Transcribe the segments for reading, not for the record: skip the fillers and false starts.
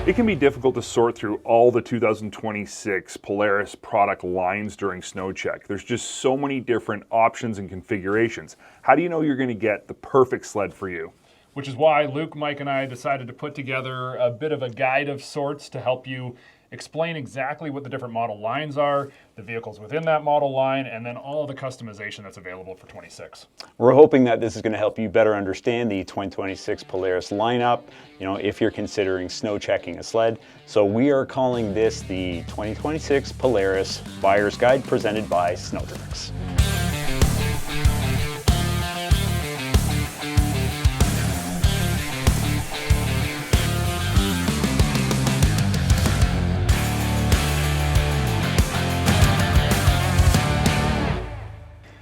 It can be difficult to sort through all the 2026 Polaris product lines during SnowCheck. There's just so many different options and configurations. How do you know you're going to get the perfect sled for you? Which is why Luke, Mike, and I decided to put together a bit of a guide of sorts to help you explain exactly what the different model lines are, the vehicles within that model line, and then all the customization that's available for 26. We're hoping that this is going to help you better understand the 2026 Polaris lineup, if you're considering snow checking a sled. So we are calling this the 2026 Polaris Buyer's Guide presented by Snowtrax.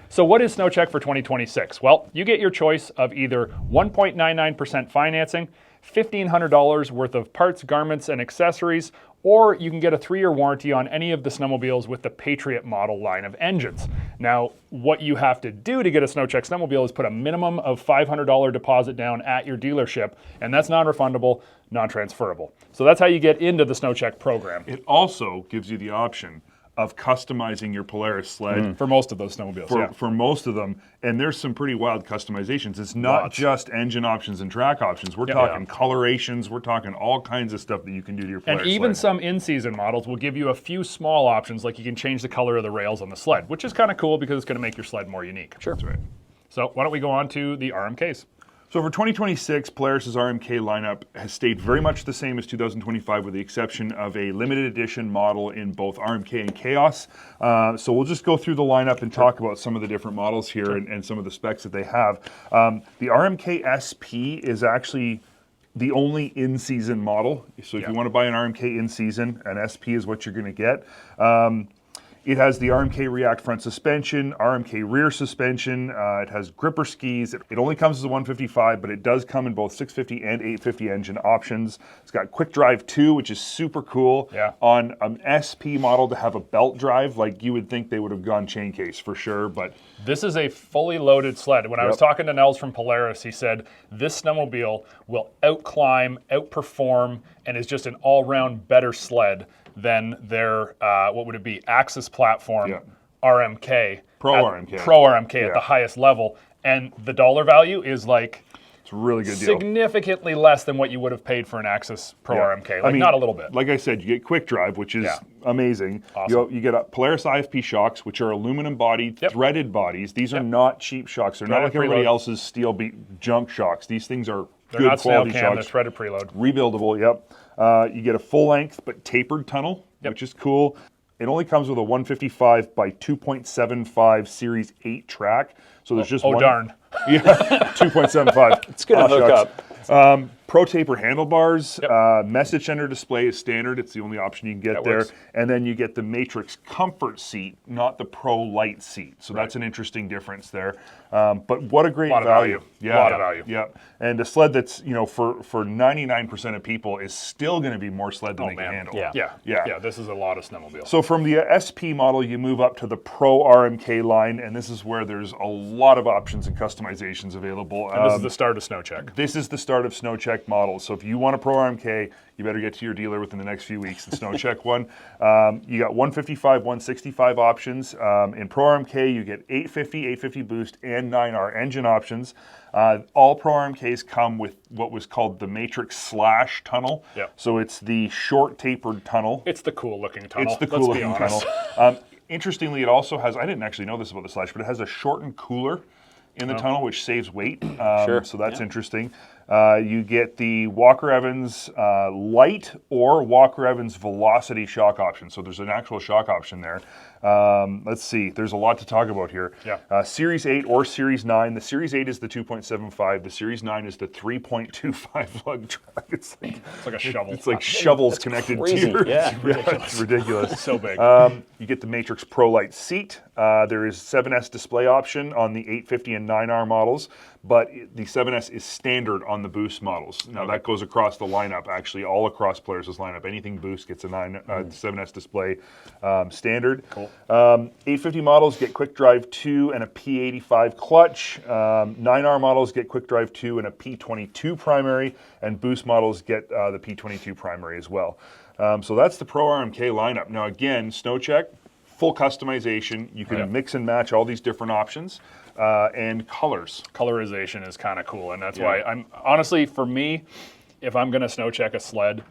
So what is SnowCheck for 2026? Well, you get your choice of either 1.99% financing, $1,500 worth of parts, garments, and accessories, or you can get a 3-year warranty on any of the snowmobiles with the Patriot model line of engines. Now, what you have to do to get a SnowCheck snowmobile is put a minimum of $500 deposit down at your dealership, and that's non-refundable, non-transferable. So that's how you get into the SnowCheck program. It also gives you the option of customizing your Polaris sled. For most of those snowmobiles, For most of them, and there's some pretty wild customizations. It's not just engine options and track options. We're talking colorations, we're talking all kinds of stuff that you can do to your Polaris And even sled. some in-season models will give you a few small options, like you can change the color of the rails on the sled, which is kind of cool because it's going to make your sled more unique. Sure. That's right. So why don't we go on to the RMKs? So for 2026, Polaris's RMK lineup has stayed very much the same as 2025 with the exception of a limited edition model in both RMK and Khaos. So we'll just go through the lineup and talk about some of the different models here and some of the specs that they have. The RMK SP is actually the only in-season model. So if you want to buy an RMK in-season, an SP is what you're going to get. It has the RMK React front suspension, RMK rear suspension. It has gripper skis. It only comes as a 155, but it does come in both 650 and 850 engine options. It's got quick drive 2, which is super cool. On an SP model to have a belt drive, like you would think they would have gone chain case for sure, but this is a fully loaded sled. When I was talking to Nels from Polaris, he said this snowmobile will outclimb, outperform, and is just an all-round better sled than their, what would it be, Axis platform RMK. Pro RMK at the highest level. And the dollar value is like, it's a really good deal. Significantly less than what you would have paid for an Axis Pro RMK. Like, not a little bit. Like I said, you get quick drive, which is amazing. Awesome. You get Polaris IFP shocks, which are aluminum bodied, threaded bodies. These are not cheap shocks. They're not like everybody else's steel beat junk shocks. These things are good quality shocks. They're threaded preload. Rebuildable, you get a full length but tapered tunnel, which is cool. It only comes with a 155 by 2.75 Series 8 track. So there's just one. Darn. 2.75. It's going to hook up. Pro taper handlebars, message center display is standard. It's the only option you can get there. And then you get the Matrix Comfort seat, not the Pro Light seat. So that's an interesting difference there. But what a great value. A lot of value. Yeah. And a sled that's, for 99% of people is still going to be more sled than they can handle. Yeah, this is a lot of snowmobile. So from the SP model, you move up to the Pro RMK line, and this is where there's a lot of options and customizations available. And this is the start of SnowCheck. This is the start of SnowCheck models. So if you want a Pro RMK, you better get to your dealer within the next few weeks and SnowCheck one. You got 155, 165 options. In Pro RMK, you get 850, 850 boost, and 9R engine options. All Pro RMKs come with what was called the Matrix Slash tunnel. So it's the short tapered tunnel. It's the cool looking tunnel. It's the cool looking tunnel. Interestingly, it also has, I didn't actually know this about the Slash, but it has a shortened cooler in the tunnel, which saves weight. So that's interesting. You get the Walker Evans Light or Walker Evans Velocity shock option. So there's an actual shock option there. Let's see. There's a lot to talk about here. Series 8 or Series 9. The Series 8 is the 2.75. The Series 9 is the 3.25 lug track. It's like a shovel. It's like shovels connected crazy. to your... Yeah. It's ridiculous. So big. You get the Matrix Pro Light seat. There is 7S display option on the 850 and 9R models, but the 7S is standard on the Boost models. Now that goes across the lineup, actually all across Polaris' lineup. Anything Boost gets a 7S display standard. Cool. 850 models get quick drive 2 and a P85 clutch. 9R models get quick drive 2 and a P22 primary, and Boost models get the P22 primary as well. So that's the Pro RMK lineup. Now again, SnowCheck, full customization. You can mix and match all these different options and colors. Colorization is kind of cool, and that's why I'm honestly, for me, if I'm going to snow check a sled,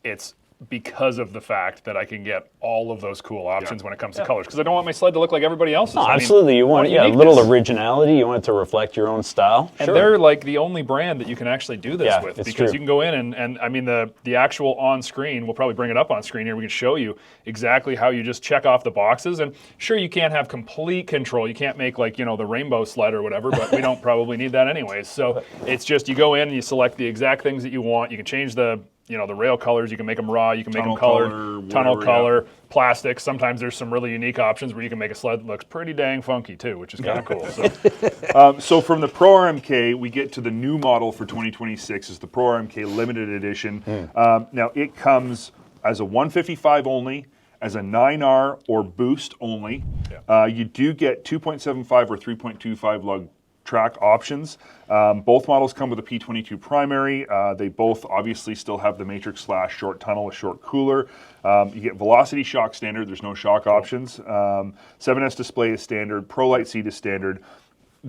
it's because of the fact that I can get all of those cool options when it comes to colors, because I don't want my sled to look like everybody else's. No, absolutely. You want a little originality. You want it to reflect your own style. And they're like the only brand that you can actually do this with, because true. you can go in and I mean the actual on screen, we'll probably bring it up on screen here, we can show you exactly how you just check off the boxes. And sure, you can't have complete control. You can't make like, you know, the rainbow sled or whatever, but we don't probably need that anyways. So it's just you go in and you select the exact things that you want. You can change the the rail colors, you can make them raw, you can make them colored, tunnel color, plastic. Sometimes there's some really unique options where you can make a sled that looks pretty dang funky too, which is kind of cool. So. So from the Pro RMK, we get to the new model for 2026, is the Pro RMK Limited Edition. Now it comes as a 155 only, as a 9R or Boost only. You do get 2.75 or 3.25 lug track options. Both models come with a P22 primary. They both obviously still have the Matrix / short tunnel with short cooler. You get Velocity shock standard. There's no shock options. 7S display is standard. Pro Light seat is standard.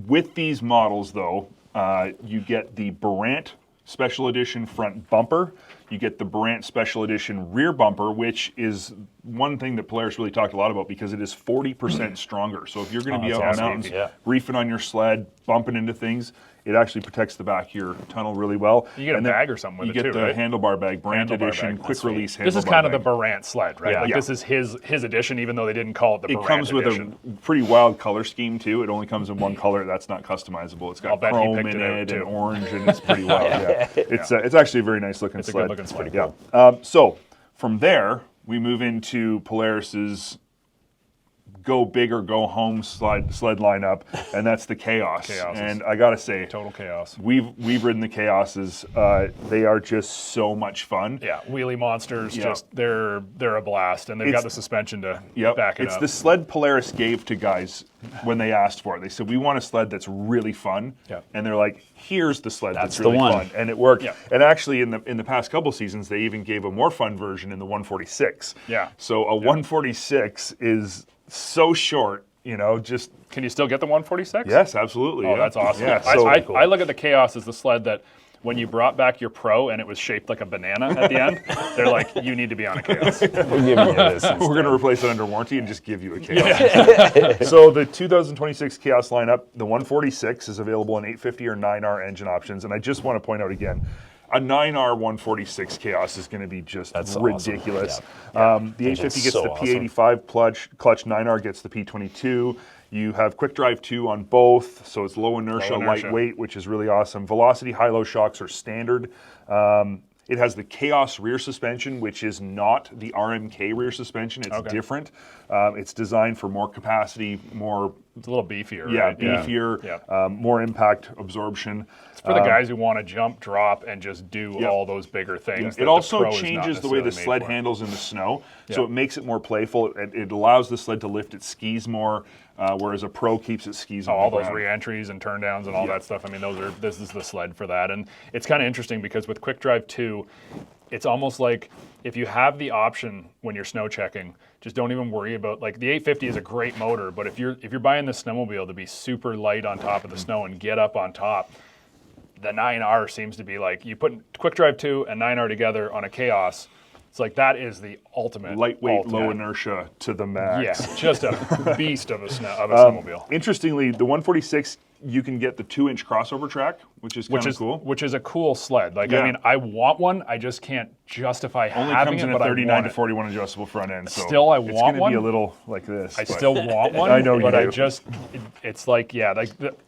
With these models, though, you get the Barant Special Edition front bumper. You get the Barant Special Edition rear bumper, which is one thing that Polaris really talked a lot about because it is 40% stronger. So if you're going to be out on mountains, reefing on your sled, bumping into things, it actually protects the back of your tunnel really well. You get a bag or something with it too, You get the handlebar bag, Barant Edition, quick release handlebar bag. This is kind of the Barant sled, right? Like this is his edition, even though they didn't call it the Barant edition. It comes with a pretty wild color scheme too. It only comes in one color. That's not customizable. It's got chrome in it and orange, and it's pretty wild. It's actually a very nice looking sled. It's a good looking sled. Pretty cool. So from there, we move into Polaris's go big or go home sled lineup, and that's the Khaos. And I gotta say, total chaos. We've ridden the Khauses. They are just so much fun. Yeah, wheelie monsters. Just they're a blast, and they've got the suspension to back it up. It's the sled Polaris gave to guys when they asked for it. They said, we want a sled that's really fun. And they're like, here's the sled that's really fun, and it worked. And actually, in the past couple seasons, they even gave a more fun version in the 146. So a 146 is so short, just... Can you still get the 146? Yes, absolutely. Oh, that's awesome. I look at the Khaos as the sled that when you brought back your Pro and it was shaped like a banana at the end, they're like, you need to be on a Khaos. We're giving you this instead. We're going to replace it under warranty and just give you a Khaos. So the 2026 Khaos lineup, the 146 is available in 850 or 9R engine options. And I just want to point out again, a 9R 146 Khaos is going to be just ridiculous. Awesome. The 850 gets the P85 clutch, 9R gets the P22. You have quick drive 2 on both, so it's low inertia, lightweight, which is really awesome. Velocity high-low shocks are standard. It has the Khaos rear suspension, which is not the RMK rear suspension. It's different. It's designed for more capacity, more... It's a little beefier, right? Beefier, more impact absorption. It's for the guys who want to jump, drop, and just do all those bigger things. It also changes the way the sled handles in the snow, so it makes it more playful. It allows the sled to lift its skis more, whereas a Pro keeps its skis on all the ground. Those re-entries and turn downs and all that stuff. I mean, this is the sled for that. And it's kind of interesting because with Quick Drive 2, it's almost like if you have the option when you're snow checking, just don't even worry about, like, the 850 is a great motor, but if you're buying the snowmobile to be super light on top of the snow and get up on top, the 9R seems to be like, you put Quick Drive 2 and 9R together on a Khaos, it's like that is the ultimate. Lightweight, low inertia to the max. Yeah, just a beast of a snowmobile. Interestingly, the 146, you can get the 2-inch crossover track, which is kind of cool. Which is a cool sled. Like, I mean, I want one. I just can't justify Only having comes it, in but a 39 to it. 41 adjustable front end. So still, I want one. It's going to be a little like this. I still want one. I know you but do. I just, it's like,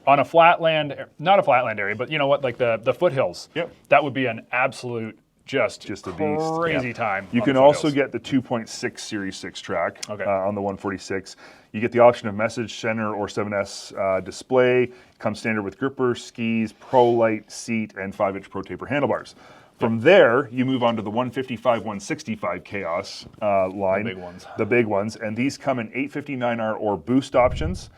on a flatland, not a flatland area, but you know what, like the foothills. That would be an absolute just a beast. crazy time. You on can the also foothills. get the 2.6 Series 6 track Okay. on the 146. You get the option of message center or 7S display. Comes standard with gripper, skis, pro light, seat, and 5-inch pro taper handlebars. From there, you move on to the 155, 165 Khaos line. The big ones. The big ones. And these come in 850 9R or boost options.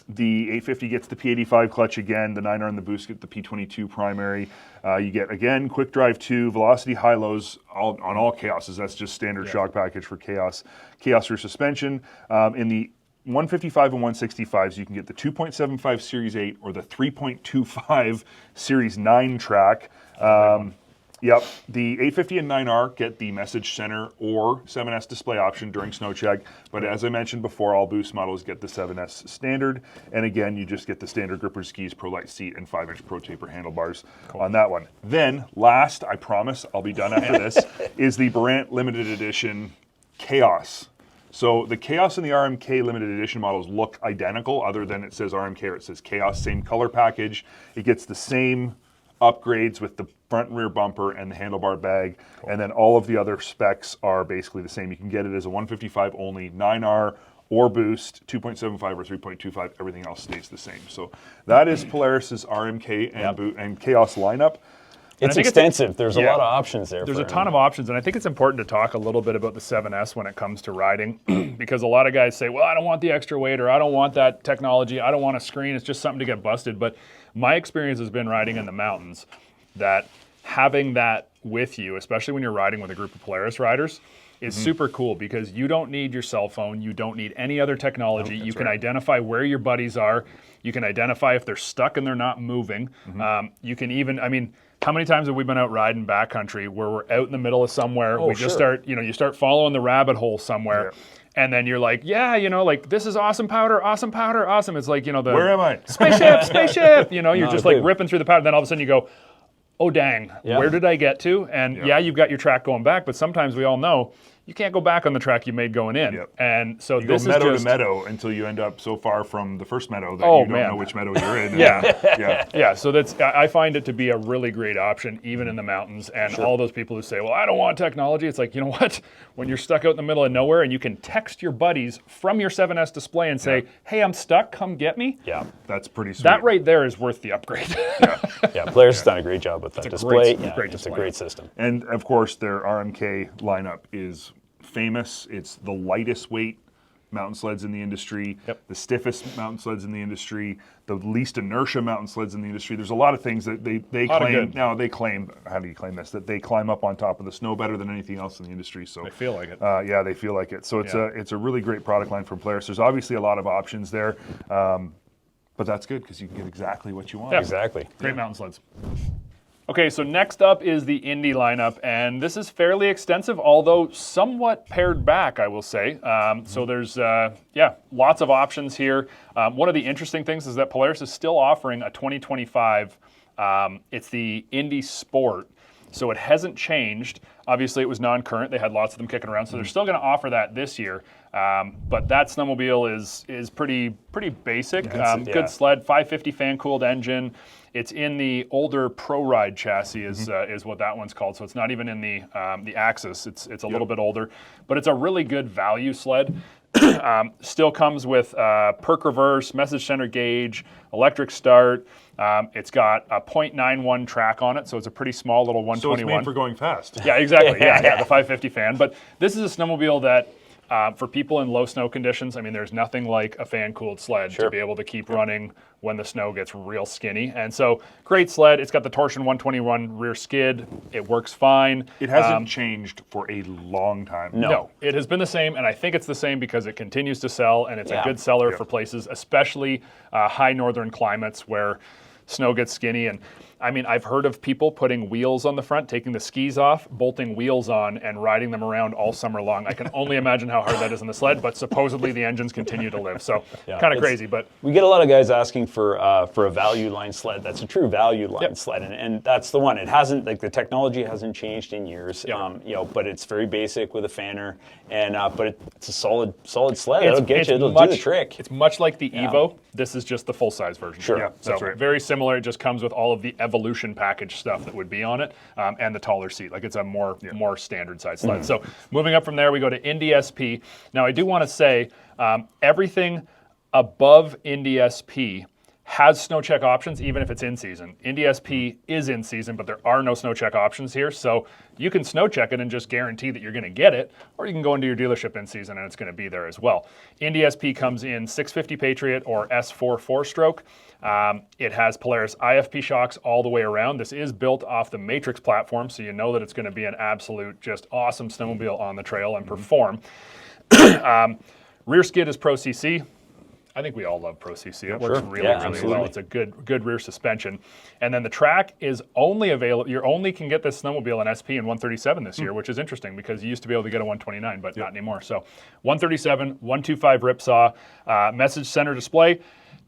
The 850 gets the P85 clutch again, the 9R and the boost get the P22 primary. You get, again, quick drive 2, velocity high-lows on all Khaoses. That's just standard shock package for Khaos. Khaos rear suspension. In the 155 and 165s, you can get the 2.75 Series 8 or the 3.25 Series 9 track. Yep, the 850 and 9R get the message center or 7S display option during snow check, but as I mentioned before, all boost models get the 7S standard, and again, you just get the standard gripper, skis, pro light seat, and 5-inch pro taper handlebars on that one. Then, last, I promise I'll be done after this, is the Barant limited edition Khaos. So the Khaos and the RMK limited edition models look identical, other than it says RMK or it says Khaos, same color package. It gets the same upgrades with the front and rear bumper and the handlebar bag, and then all of the other specs are basically the same. You can get it as a 155 only, 9R or boost, 2.75 or 3.25. Everything else stays the same. So that is Polaris's RMK and Khaos lineup. It's extensive. There's a lot of options there. There's a ton of options, and I think it's important to talk a little bit about the 7S when it comes to riding, because a lot of guys say, well, I don't want the extra weight, or I don't want that technology, I don't want a screen, it's just something to get busted. But my experience has been riding in the mountains that having that with you, especially when you're riding with a group of Polaris riders, is super cool, because you don't need your cell phone, you don't need any other technology. You can identify where your buddies are, you can identify if they're stuck and they're not moving. You can even, I mean, how many times have we been out riding backcountry where we're out in the middle of somewhere, we just start, you start following the rabbit hole somewhere, and then you're like, yeah, like, this is awesome powder, awesome powder, awesome. It's like, the where am I? Spaceship, spaceship. You're just like ripping through the powder. Then all of a sudden you go, oh dang, where did I get to? And you've got your track going back, but sometimes we all know you can't go back on the track you made going in. And so you this go meadow is just, to meadow until you end up so far from the first meadow that you don't know which meadow you're in. Yeah, so I find it to be a really great option, even in the mountains. And all those people who say, well, I don't want technology, it's like, you know what? When you're stuck out in the middle of nowhere and you can text your buddies from your 7S display and say, hey, I'm stuck, come get me. Yeah, that's pretty sweet. That right there is worth the upgrade. Polaris has done a great job with that display. It's a great system. And of course, their RMK lineup is famous. It's the lightest weight mountain sleds in the industry, the stiffest mountain sleds in the industry, the least inertia mountain sleds in the industry. There's a lot of things that they claim. Now they claim, how do you claim this? That they climb up on top of the snow better than anything else in the industry. So they feel like it. Yeah, they feel like it. So it's a really great product line from Polaris. There's obviously a lot of options there, but that's good because you can get exactly what you want. Yeah. Exactly. Great mountain sleds. Okay, so next up is the Indy lineup, and this is fairly extensive, although somewhat pared back, I will say. So there's, lots of options here. One of the interesting things is that Polaris is still offering a 2025, it's the Indy Sport. So it hasn't changed. Obviously, it was non-current. They had lots of them kicking around, so they're still going to offer that this year. But that snowmobile is pretty basic. Good sled, 550 fan-cooled engine. It's in the older Pro Ride chassis is what that one's called. So it's not even in the Axis. It's a little bit older, but it's a really good value sled. Still comes with perk reverse, message center gauge, electric start. It's got a 0.91 track on it, so it's a pretty small little 121. So it's made for going fast. Yeah, exactly. Yeah, the 550 fan. But this is a snowmobile that, for people in low snow conditions, I mean, there's nothing like a fan-cooled sled to be able to keep running when the snow gets real skinny. And so, great sled. It's got the Torsion 121 rear skid. It works fine. It hasn't changed for a long time. No, it has been the same, and I think it's the same because it continues to sell, and it's a good seller for places, especially high northern climates where snow gets skinny. And I mean, I've heard of people putting wheels on the front, taking the skis off, bolting wheels on, and riding them around all summer long. I can only imagine how hard that is on the sled, but supposedly the engines continue to live. So kind of crazy, but we get a lot of guys asking for a value line sled. That's a true value line sled, and that's the one. It hasn't, like, the technology hasn't changed in years. But it's very basic with a fanner, and but it's a solid sled. It'll get you. It'll do the trick. It's much like the Evo. This is just the full size version. Sure, that's right. Very similar. It just comes with all of the Evolution package stuff that would be on it, and the taller seat. Like it's a more standard size sled. So moving up from there, we go to Indy SP. Now I do want to say everything above Indy SP has snow check options, even if it's in season. Indy SP is in season, but there are no snow check options here. So you can snow check it and just guarantee that you're going to get it, or you can go into your dealership in season and it's going to be there as well. Indy SP comes in 650 Patriot or S4 4-stroke. It has Polaris IFP shocks all the way around. This is built off the Matrix platform, so you know that it's going to be an absolute, just awesome snowmobile on the trail and perform. Rear skid is Pro CC. I think we all love Pro CC. It works really well. It's a good rear suspension. And then the track is only available, you only can get this snowmobile in SP and 137 this year, which is interesting because you used to be able to get a 129, but not anymore. So 137, 125 ripsaw, message center display.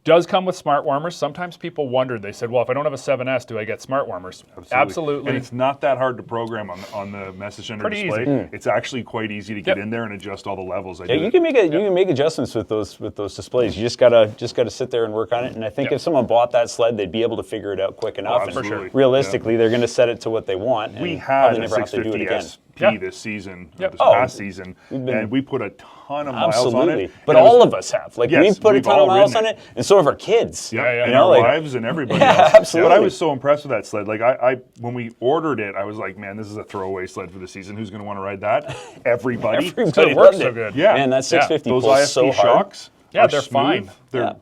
Does come with smart warmers. Sometimes people wondered, they said, well, if I don't have a 7S, do I get smart warmers? Absolutely. And it's not that hard to program on the message center display. Easy. It's actually quite easy to get in there and adjust all the levels. You can make adjustments with those displays. You just gotta sit there and work on it. And I think if someone bought that sled, they'd be able to figure it out quick enough. For sure. Realistically, they're going to set it to what they want. We had a 650 SP this season, this past season, and we put a ton of miles on it. But all of us have. Like we've put a ton of miles on it, and so have our kids. And our wives and everybody else. Absolutely. But I was so impressed with that sled. Like I when we ordered it, I was like, man, this is a throwaway sled for the season. Who's going to want to ride that? Everybody. It works so good. Yeah. Man, that 650 those pulls IFP so hard. shocks. Yeah, they're fine. They're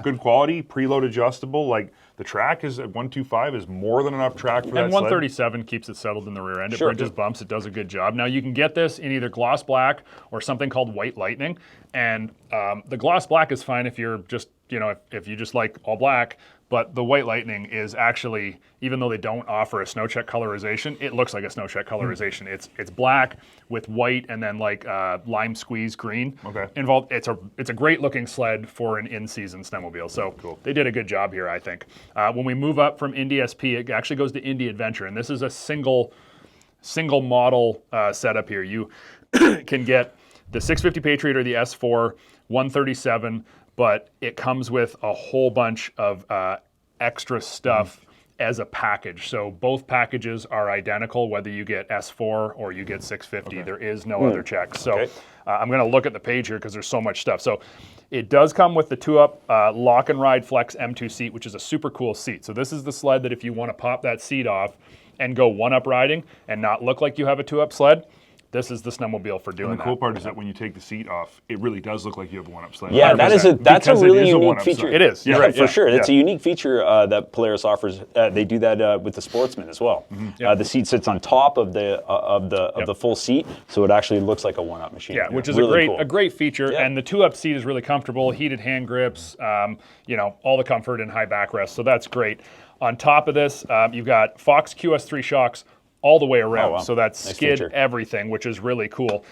good quality, preload adjustable. Like the track is at 125 is more than enough track for that And 137 keeps it settled in the rear end. It bridges bumps. It does a good job. Now you can get this in either gloss black or something called white lightning. And the gloss black is fine if you're just, if you just like all black. But the white lightning is actually, even though they don't offer a snow check colorization, it looks like a snow check colorization. It's black with white and then like lime squeeze green involved. It's a great looking sled for an in-season snowmobile. So they did a good job here, I think. When we move up from Indy SP, it actually goes to Indy Adventure, and this is a single model setup here. You can get the 650 Patriot or the S4 137. But it comes with a whole bunch of extra stuff as a package. So both packages are identical, whether you get S4 or you get 650. There is no other check. So I'm going to look at the page here because there's so much stuff. So it does come with the 2-up Lock and Ride Flex M2 seat, which is a super cool seat. So this is the sled that if you want to pop that seat off and go 1-up riding and not look like you have a 2-up sled, this is the snowmobile for doing that. And the cool part is that when you take the seat off, it really does look like you have a 1-up sled. Yeah, that's a really unique feature. It is. You're right, for sure. It's a unique feature that Polaris offers. They do that with the Sportsman as well. The seat sits on top of the full seat, so it actually looks like a 1-up machine. Yeah, which is really a great feature. And the 2-up seat is really comfortable, heated hand grips, all the comfort and high backrest. So that's great. On top of this, you've got Fox QS3 shocks all the way around. So that's skid everything, which is really cool.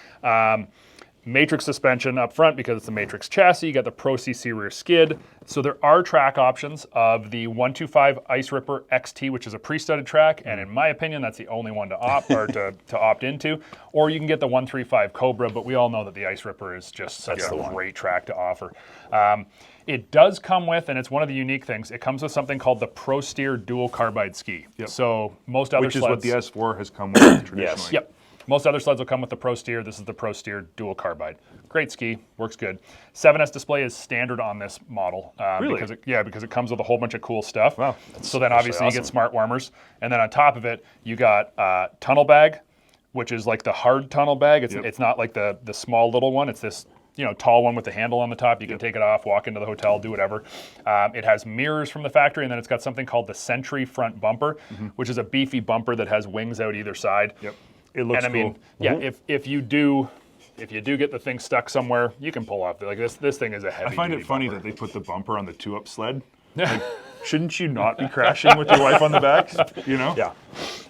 Matrix suspension up front because it's the Matrix chassis. You got the Pro CC rear skid. So there are track options of the 125 Ice Ripper XT, which is a pre-studded track, and in my opinion, that's the only one to opt into. Or you can get the 135 Cobra, but we all know that the Ice Ripper is just such a great track to offer. It does come with, and it's one of the unique things, it comes with something called the Pro Steer dual carbide ski. So most other sleds... Which is what the S4 has come with traditionally. Yes. Yep. Most other sleds will come with the Pro Steer. This is the Pro Steer dual carbide. Great ski, works good. 7S display is standard on this model. Really? Because it comes with a whole bunch of cool stuff. Wow. So then obviously you get smart warmers. And then on top of it, you got tunnel bag, which is like the hard tunnel bag. It's not like the small little one. It's this tall one with the handle on the top. You can take it off, walk into the hotel, do whatever. It has mirrors from the factory, and then it's got something called the Sentry front bumper, which is a beefy bumper that has wings out either side. Yep. It looks cool. If you do get the thing stuck somewhere, you can pull off. Like this thing is a heavy. I find it funny that they put the bumper on the 2-up sled. Like, shouldn't you not be crashing with your wife on the back? Yeah.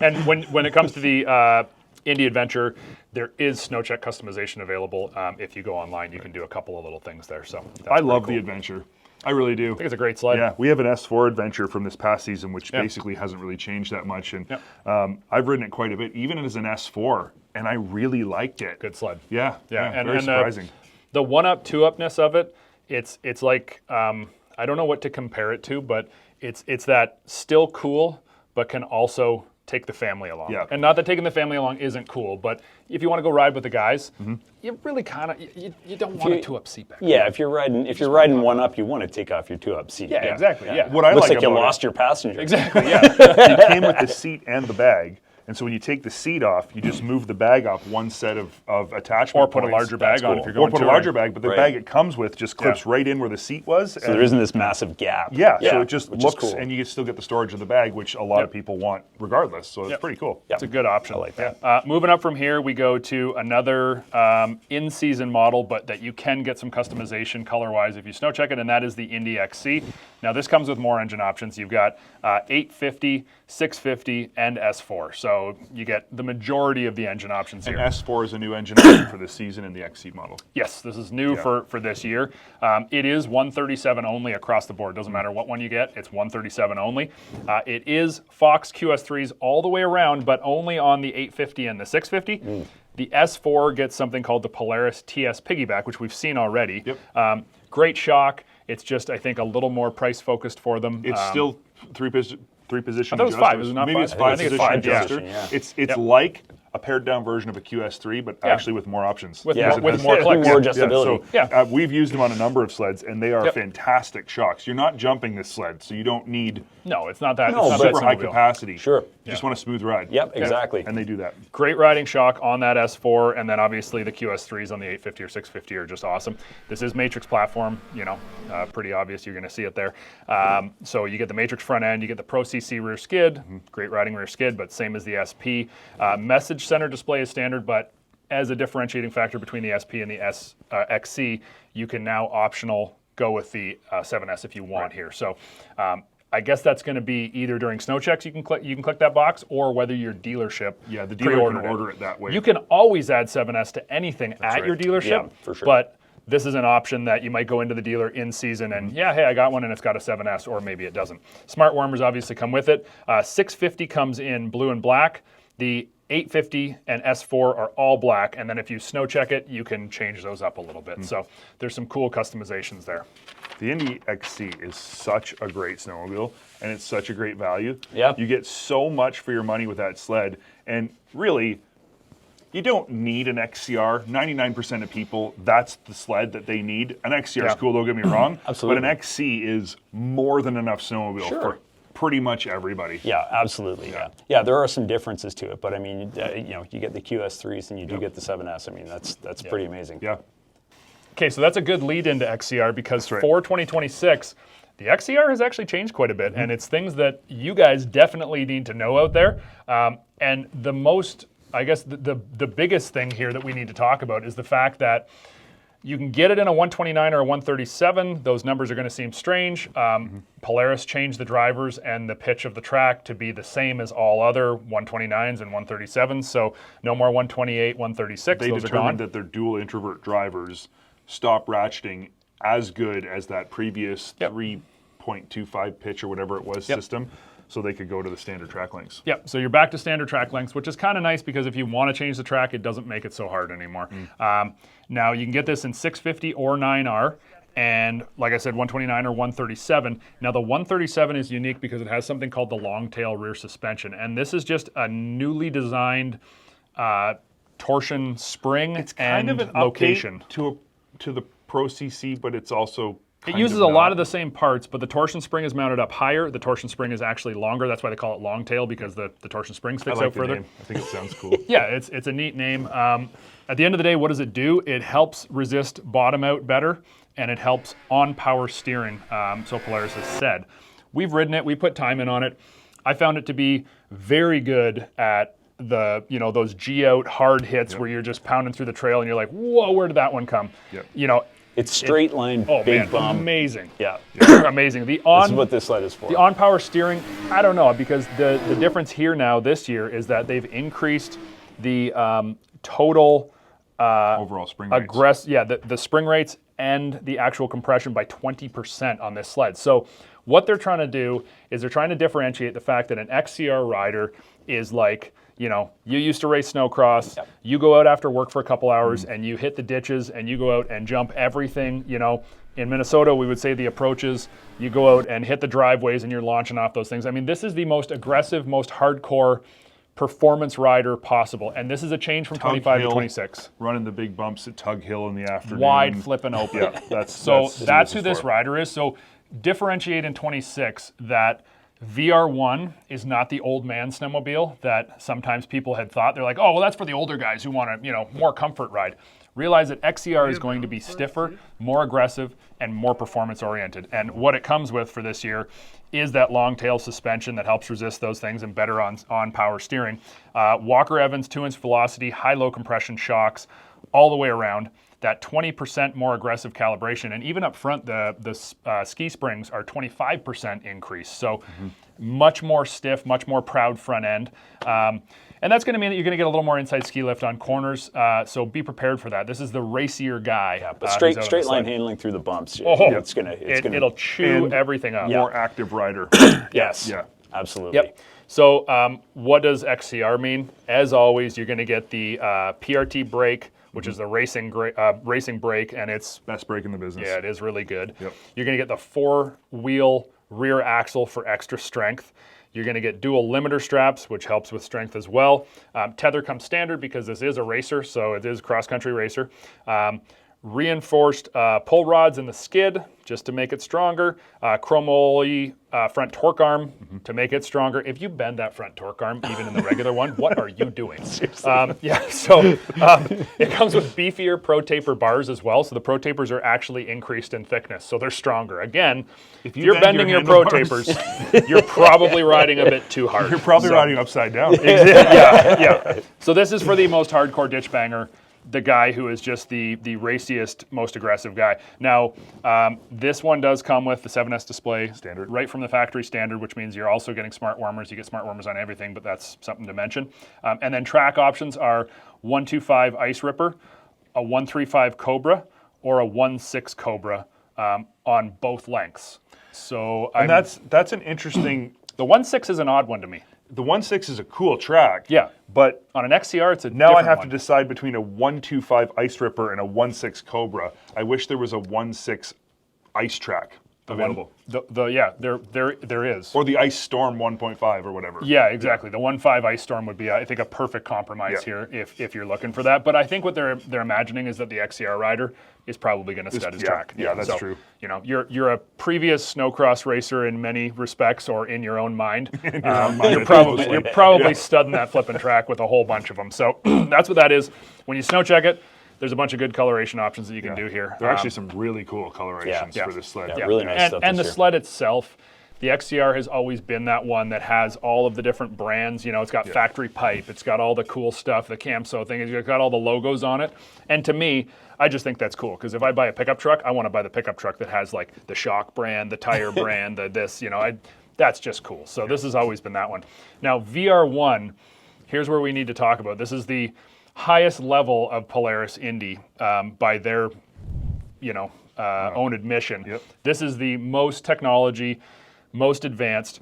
And when it comes to the Indy Adventure, there is snow check customization available. If you go online, you can do a couple of little things there. So I love the Adventure. I really do. I think it's a great sled. Yeah, we have an S4 Adventure from this past season, which basically hasn't really changed that much. And I've ridden it quite a bit, even as an S4, and I really liked it. Good sled. Yeah, very surprising. The 1-up, 2-upness of it, it's like, I don't know what to compare it to, but it's that still cool, but can also take the family along. Yeah. And not that taking the family along isn't cool, but if you want to go ride with the guys, you really kind of, you don't want a two-up seat back. Yeah, if you're riding one up, you want to take off your two-up seat. Yeah, exactly. Yeah. What I Looks like like you about lost your passenger. Exactly. Yeah. it came with the seat and the bag. And so when you take the seat off, you just move the bag up one set of attachment Or put a points. larger bag on if you're Or going put a touring. larger bag, but the Right. bag it comes with just clips right in where the seat was. So there isn't this massive gap. Yeah, so it just which is looks, cool. and you still get the storage of the bag, which a lot of people want regardless. So it's pretty cool. It's a good option. I like that. Moving up from here, we go to another in-season model, but that you can get some customization color-wise if you snow check it, and that is the Indy XC. Now this comes with more engine options. You've got 850, 650, and S4. So you get the majority of the engine options here. And S4 is a new engine option for this season in the XC model. Yes, this is new for this year. It is 137 only across the board. Doesn't matter what one you get, it's 137 only. It is Fox QS3s all the way around, but only on the 850 and the 650. The S4 gets something called the Polaris TS Piggyback, which we've seen already. Yep. Great shock. It's just, I think, a little more price focused for them. It's still three position I thought it was five. Is it not Maybe five? it's five I think it's position five, yeah. adjuster. Yeah. It's like a pared down version of a QS3, but actually with more options. With Yeah. more, with more clicks. More adjustability. So we've used them on a number of sleds, and they are fantastic shocks. You're not jumping this sled, so you don't need No, it's not that. No, it's not but that super high snowmobile. capacity. Sure. You just want a smooth ride. Yep, exactly. And they do that. Great riding shock on that S4, and then obviously the QS3s on the 850 or 650 are just awesome. This is Matrix platform, pretty obvious. You're going to see it there. So you get the Matrix front end, you get the Pro CC rear skid, great riding rear skid, but same as the SP. Message center display is standard, but as a differentiating factor between the SP and the XC, you can now optional go with the 7S if you want here. So. I guess that's going to be either during snow checks you can click that box, or whether your dealership The dealer can order it that way. You can always add 7S to anything at your dealership, Yeah, for sure. but this is an option that you might go into the dealer in season and hey, I got one and it's got a 7S, or maybe it doesn't. Smart warmers obviously come with it. 650 comes in blue and black. The 850 and S4 are all black, and then if you snow check it, you can change those up a little bit. So there's some cool customizations there. The Indy XC is such a great snowmobile, and it's such a great value. Yeah. You get so much for your money with that sled, and really, you don't need an XCR. 99% of people, that's the sled that they need. An XCR is cool, don't get me wrong. Absolutely. But an XC is more than enough snowmobile for pretty much everybody. Yeah, absolutely. Yeah, there are some differences to it, but I mean, you get the QS3s and you do get the 7S. I mean, that's pretty amazing. Yeah. Okay, so that's a good lead into XCR, because for 2026, the XCR has actually changed quite a bit, and it's things that you guys definitely need to know out there. And the most, I guess, the biggest thing here that we need to talk about is the fact that you can get it in a 129 or a 137. Those numbers are going to seem strange. Polaris changed the drivers and the pitch of the track to be the same as all other 129s and 137s. So no more 128, 136. They Those are determined gone. that their dual introvert drivers stop ratcheting as good as that previous 3.25 pitch or whatever it was system, so they could go to the standard track lengths. Yep, so you're back to standard track lengths, which is kind of nice because if you want to change the track, it doesn't make it so hard anymore. Now, you can get this in 650 or 9R, and like I said, 129 or 137. Now, the 137 is unique because it has something called the long tail rear suspension, and this is just a newly designed torsion spring It's kind and of an location. update to the Pro CC, but it's also It uses a lot of the same parts, but the torsion spring is mounted up higher. The torsion spring is actually longer. That's why they call it long tail, because the torsion spring sticks out further. Name. I think it sounds cool. Yeah, it's a neat name. At the end of the day, what does it do? It helps resist bottom out better, and it helps on power steering, so Polaris has said. We've ridden it. We put time in on it. I found it to be very good at the, those G-out hard hits where you're just pounding through the trail and you're like, whoa, where did that one come? It's straight line, big bump. Amazing. Yeah. Amazing. This is what this sled is for. The on-power steering, I don't know, because the difference here now this year is that they've increased the total Overall spring rates. the spring rates and the actual compression by 20% on this sled. So what they're trying to do is they're trying to differentiate the fact that an XCR rider is like, you know, you used to race snowcross, you go out after work for a couple hours and you hit the ditches and you go out and jump everything, you know. In Minnesota, we would say the approaches, you go out and hit the driveways and you're launching off those things. I mean, this is the most aggressive, most hardcore performance rider possible. And this is a change from 25 to 26. Running the big bumps at Tug Hill in the afternoon. Wide flipping open. Yeah, that's who this rider is. So differentiate in 26 that VR1 is not the old man snowmobile that sometimes people had thought. They're like, oh, well, that's for the older guys who want a, you know, more comfort ride. Realize that XCR is going to be stiffer, more aggressive, and more performance-oriented. And what it comes with for this year is that long-tail suspension that helps resist those things and better on power steering. Walker Evans 2-inch velocity, high-low compression shocks all the way around. That 20% more aggressive calibration. And even up front, the ski springs are 25% increase. So much more stiff, much more proud front end. And that's going to mean that you're going to get a little more inside ski lift on corners, so be prepared for that. This is the racier guy. Yeah, but straight line handling through the bumps. It'll chew everything up. More active rider. Yes. Yeah. Absolutely. Yep. So what does XCR mean? As always, you're going to get the PRT brake, which is the racing brake, and it's best brake in the business. Yeah, it is really good. Yep. You're going to get the 4-wheel rear axle for extra strength. You're going to get dual limiter straps, which helps with strength as well. Tether comes standard because this is a racer, so it is a cross-country racer. Reinforced pull rods in the skid just to make it stronger. Chromoly front torque arm to make it stronger. If you bend that front torque arm, even in the regular one, what are you doing? It comes with beefier Pro Taper bars as well. So the Pro Tapers are actually increased in thickness, so they're stronger. Again, if you're bending your Pro Tapers, you're probably riding a bit too hard. You're probably riding upside down. Yeah. So this is for the most hardcore ditch banger, the guy who is just the raciest, most aggressive guy. Now, this one does come with the 7S display standard, right from the factory standard, which means you're also getting smart warmers. You get smart warmers on everything, but that's something to mention. And then track options are 125 Ice Ripper, a 135 Cobra, or a 1.6 Cobra on both lengths. So that's an interesting. The 1.6 is an odd one to me. The 1.6 is a cool track. Yeah. But on an XCR, it's a now I have one. to decide between a 125 Ice Ripper and a 1.6 Cobra. I wish there was a 1.6 Ice Track available. There is. Or the Ice Storm 1.5 or whatever. Yeah, exactly. The 1.5 Ice Storm would be, I think, a perfect compromise here if you're looking for that. But I think what they're imagining is that the XCR rider is probably going to stud his track. Yeah, that's true. You know, you're a previous snowcross racer in many respects, or in your own mind. You're probably studding that flipping track with a whole bunch of them. So that's what that is. When you snow check it, there's a bunch of good coloration options that you can do here. There are actually some really cool colorations for this sled. Yeah, really nice stuff. And the sled itself, the XCR has always been that one that has all of the different brands. You know, it's got factory pipe, it's got all the cool stuff, the Camso thing, it's got all the logos on it. And to me, I just think that's cool, because if I buy a pickup truck, I want to buy the pickup truck that has like the shock brand, the tire brand, that's just cool. So this has always been that one. Now VR1, here's where we need to talk about. This is the highest level of Polaris Indy by their, own admission. Yep. This is the most technology, most advanced.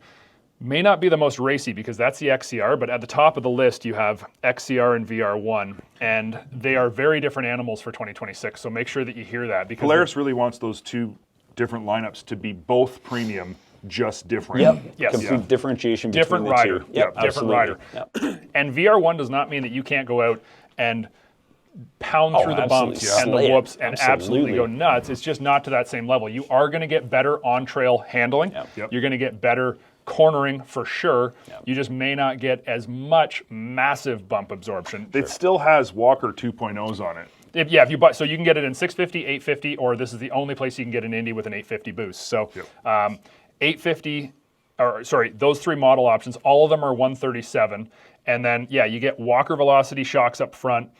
May not be the most racy because that's the XCR, but at the top of the list you have XCR and VR1, and they are very different animals for 2026. So make sure that you hear that, because Polaris really wants those two different lineups to be both premium, just different. Yep. Yes. Complete differentiation between different the rider. two. Yep. Different rider. Yep. And VR1 does not mean that you can't go out and pound through the bumps and the Slay it. whoops and absolutely go nuts. It's just not to that same level. You are going to get better on-trail handling. Yep. You're going to get better cornering for sure. You just may not get as much massive bump absorption. It still has Walker 2.0s on it. If you buy, so you can get it in 650, 850, or this is the only place you can get an Indy with an 850 boost. So 850, those three model options, all of them are 137. And then, you get Walker velocity shocks up front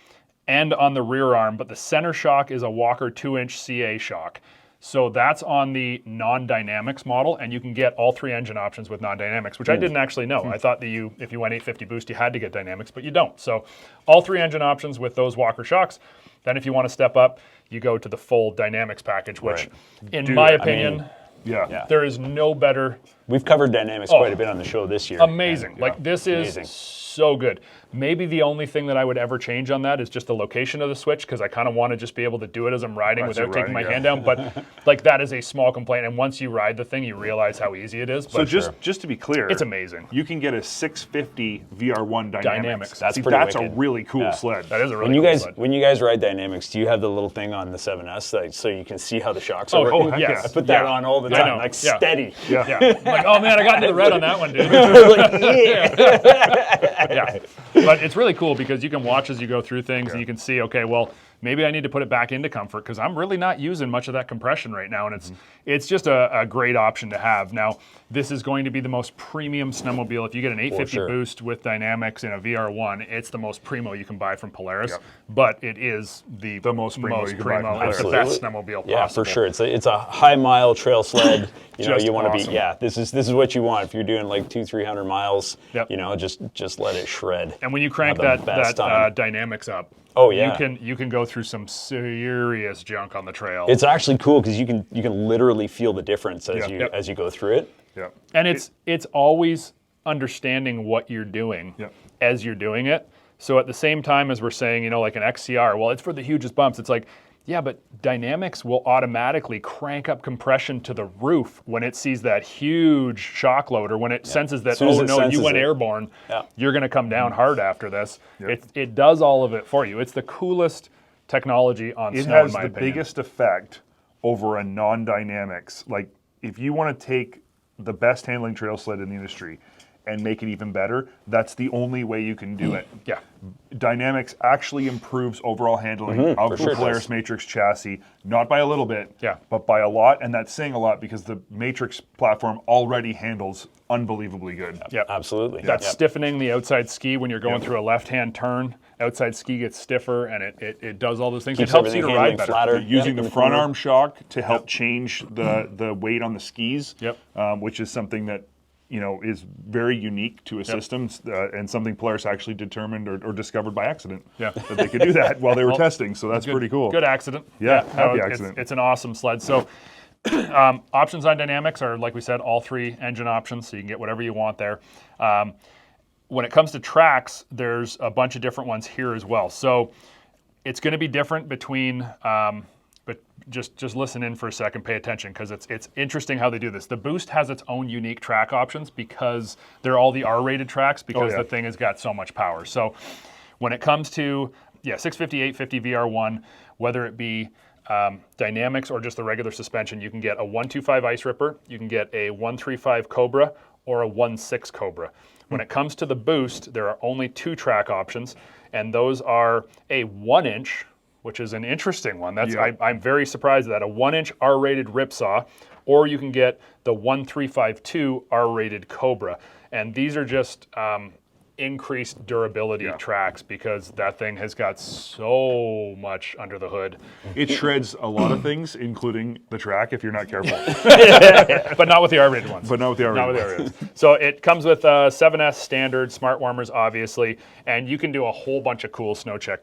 and on the rear arm, but the center shock is a Walker 2-inch CA shock. So that's on the non-dynamics model, and you can get all three engine options with non-dynamics, which I didn't actually know. I thought that if you went 850 boost, you had to get dynamics, but you don't. So all three engine options with those Walker shocks. Then if you want to step up, you go to the full dynamics package, which in my opinion, there is no better We've covered Dynamics quite a bit on the show this year. Amazing. And, Like this is amazing. so good. Maybe the only thing that I would ever change on that is just the location of the switch, because I kind of want to just be able to do it as I'm riding without taking my hand down. But like that is a small complaint. And once you ride the thing, you realize how easy it is. But So just to be clear, it's amazing. You can get a 650 VR1 Dynamics. That's See, pretty that's wicked. a really cool sled. That is a really cool sled. When you guys ride Dynamics, do you have the little thing on the 7S so you can see how the shocks are Oh, working? yes. I put that on all the I time, know. like Yeah. steady. Yeah. I'm like, oh man, I got into the red on that one, dude. Like, yeah. Yeah. But it's really cool because you can watch as you go through things and you can see, okay, well, maybe I need to put it back into comfort because I'm really not using much of that compression right now. And it's just a great option to have. Now, this is going to be the most premium snowmobile. If you get an 850 boost with Dynamics in a VR1, it's the most primo you can buy from Polaris. But it is the most primo you can buy from It's the Polaris. best snowmobile possible. Yeah, for sure. It's a high mile trail sled. You know, Just you want to awesome. be. Yeah, this is what you want if you're doing like 200-300 miles. Yep. You know, just let it shred. And when you crank Have the best time. Dynamics up, Oh, yeah. you can go through some serious junk on the trail. It's actually cool because you can literally feel the difference as you go through it. Yeah. And it's always understanding what you're doing as you're doing it. So at the same time as we're saying, you know, like an XCR, well, it's for the hugest bumps. It's like, yeah, but Dynamics will automatically crank up compression to the roof when it sees that huge shock load, or when it senses that, soon as oh it no, you senses went it. airborne, Yeah. you're going to come down hard after this. It does all of it for you. It's the coolest technology on It snow, has in my the opinion. biggest effect over a non-Dynamics. Like, if you want to take the best handling trail sled in the industry and make it even better, that's the only way you can do it. Yeah. Dynamics actually improves overall handling of the sure it Polaris does. Matrix chassis, not by a little bit, Yeah. but by a lot, and that's saying a lot because the Matrix platform already handles unbelievably good. Yep. Absolutely. That's Yep. stiffening the outside ski when you're going through a left-hand turn. Outside ski gets stiffer, and it does all those things. Keeps it helps you to everything ride handling better. flatter. Using Yep, the in front corner. arm shock to help change the weight on the skis, which is something that is very unique to a system, and something Polaris actually determined or discovered by accident. Yeah. That they could do that while they were testing, so that's pretty cool. Good accident. Yeah, no, happy it's- accident. It's an awesome sled. So options on Dynamics are, like we said, all 3 engine options, so you can get whatever you want there. When it comes to tracks, there's a bunch of different ones here as well. So it's going to be different between, but just listen in for a second, pay attention, because it's interesting how they do this. The Boost has its own unique track options because they're all the R-rated tracks, because the thing has got so much power. So when it comes to 650, 850 VR1, whether it be Dynamics or just the regular suspension, you can get a 125 Ice Ripper, you can get a 135 Cobra, or a 1.6 Cobra. When it comes to the Boost, there are only 2 track options, and those are a 1-inch, which is an interesting one. I'm very surprised at that, a 1-inch R-rated Ripsaw, or you can get the 1352 R-rated Cobra. And these are just increased durability tracks, because that thing has got so much under the hood. It shreds a lot of things, including the track, if you're not careful. But not with the R-rated ones. But not with the Not with R-rated the R-rated ones. So it comes with 7S standard, smart warmers, obviously, and you can do a whole bunch of cool snow check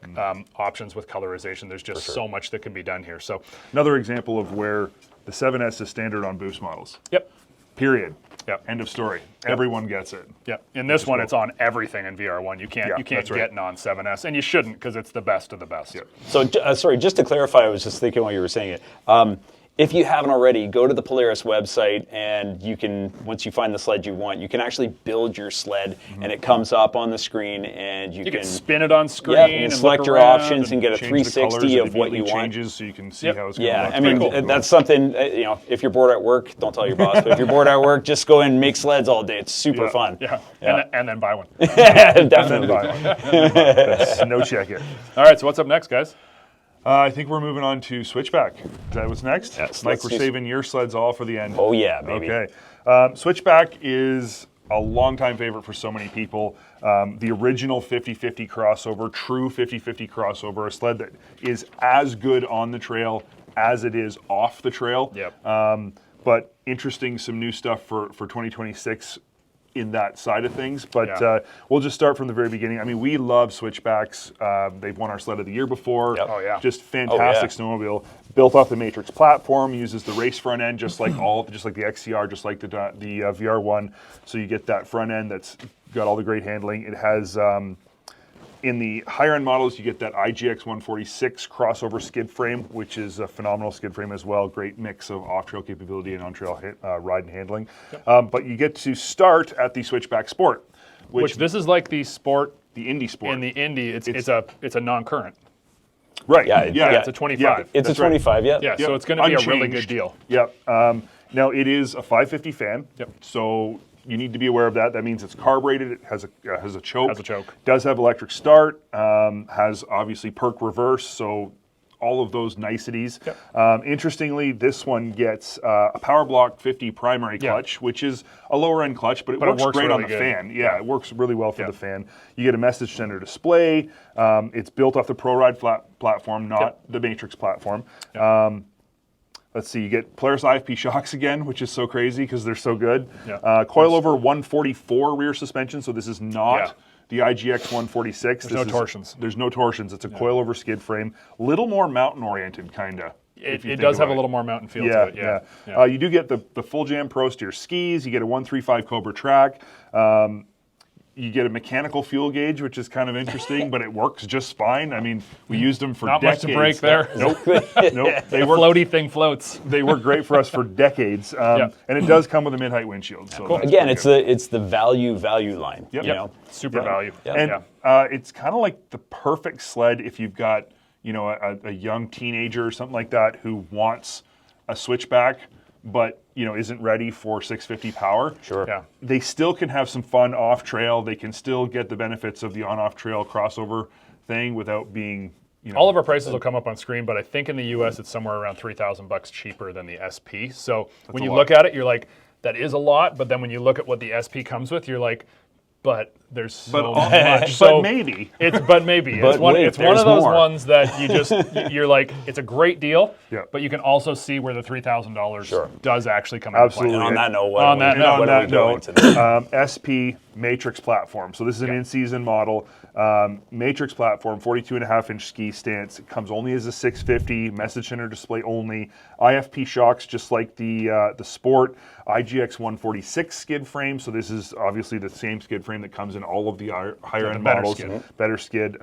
options with colorization. There's just so much that can be done here. So Another example of where the 7S is standard on Boost models. Yep. Period. Yep. End of story. Everyone gets it. Yeah, in this one, it's on everything in VR1. You can't that's right. get non-7S, and you shouldn't, because it's the best of the best. So, sorry, just to clarify, I was just thinking while you were saying it. If you haven't already, go to the Polaris website, and you can, once you find the sled you want, you can actually build your sled, and it comes up on the screen, and you can spin it on screen, yeah, and select look your around options and get a Change the 360 colors, of what you immediately want. changes, so you can see how it's going to Yeah, look. I mean, cool. that's something, if you're bored at work, don't tell your boss, but if you're bored at work, just go and make sleds all day. It's super fun. Yeah, Yeah. And then buy one. Definitely. Snow check it. All right, so what's up next, guys? I think we're moving on to Switchback. Is that what's next? Yes, Mike, let's we're do- saving your sleds all for the end. Oh, yeah, baby. Okay. Switchback is a longtime favorite for so many people. The original 50-50 crossover, true 50-50 crossover, a sled that is as good on the trail as it is off the trail. Yep. But interesting, some new stuff for 2026 in that side of things. But we'll just start from the very beginning. I mean, we love Switchbacks. They've won our sled of the year before. Yep. Oh, yeah. Just fantastic Oh, snowmobile. built off the Matrix platform, uses the race front end just like the XCR, just like the VR1. So you get that front end that's got all the great handling. It has in the higher end models, you get that IGX 146 crossover skid frame, which is a phenomenal skid frame as well. Great mix of off-trail capability and on-trail ride and handling. Yep. But you get to start at the Switchback Sport, which this is like the Sport. The Indy Sport. In the Indy, it's a non-current. Right. Yeah. It's a 25. Yeah, it's a 25. Yeah. Yeah. So it's going to be a really good deal. Yep. Now it is a 550 fan. Yep. So you need to be aware of that. That means it's carbureted. It has a choke. Has a choke. Does have electric start. Has obviously perk reverse. So all of those niceties. Yep. Interestingly, this one gets a Power Block 50 primary clutch, which is a lower end clutch, but it works great really on the good. fan. Yeah, it works really well for the fan. You get a message center display. It's built off the ProRide platform, not the Matrix platform. Let's see, you get Polaris IFP shocks again, which is so crazy because they're so good. Yeah. Coilover 144 rear suspension, so this is not the IGX 146. There's no torsions. There's no torsions. It's a coilover skid frame. Little more mountain-oriented, kind of. It does have a little more mountain feel to it, yeah. You do get the full jam pro steer skis. You get a 135 Cobra track. You get a mechanical fuel gauge, which is kind of interesting, but it works just fine. I mean, we used them for decades. Not much to break there. Nope. The floaty thing floats. They work great for us for decades, and it does come with a mid-height windshield. So cool. Again, it's the value line. Yep. You know? Super value. Yep. And it's kind of like the perfect sled if you've got a young teenager or something like that who wants a switchback, but isn't ready for 650 power. Sure. Yeah. They still can have some fun off trail. They can still get the benefits of the on-off trail crossover thing without being. All of our prices will come up on screen, but I think in the U.S. it's somewhere around $3,000 cheaper than the SP. So when you look at it, you're like, that is a lot. But then when you look at what the SP comes with, you're like, but there's so much. So maybe. It's one of those ones that you're like, it's a gret deal, but you can also see where the $3,000 does actually come into play. And on that note, what are we going to SP Matrix platform. So this is an in-season model. Matrix platform, 42.5-inch ski stance. It comes only as a 650, message center display only. IFP shocks, just like the Sport. IGX 146 skid frame. So this is obviously the same skid frame that comes in all of the higher end models. Better skid.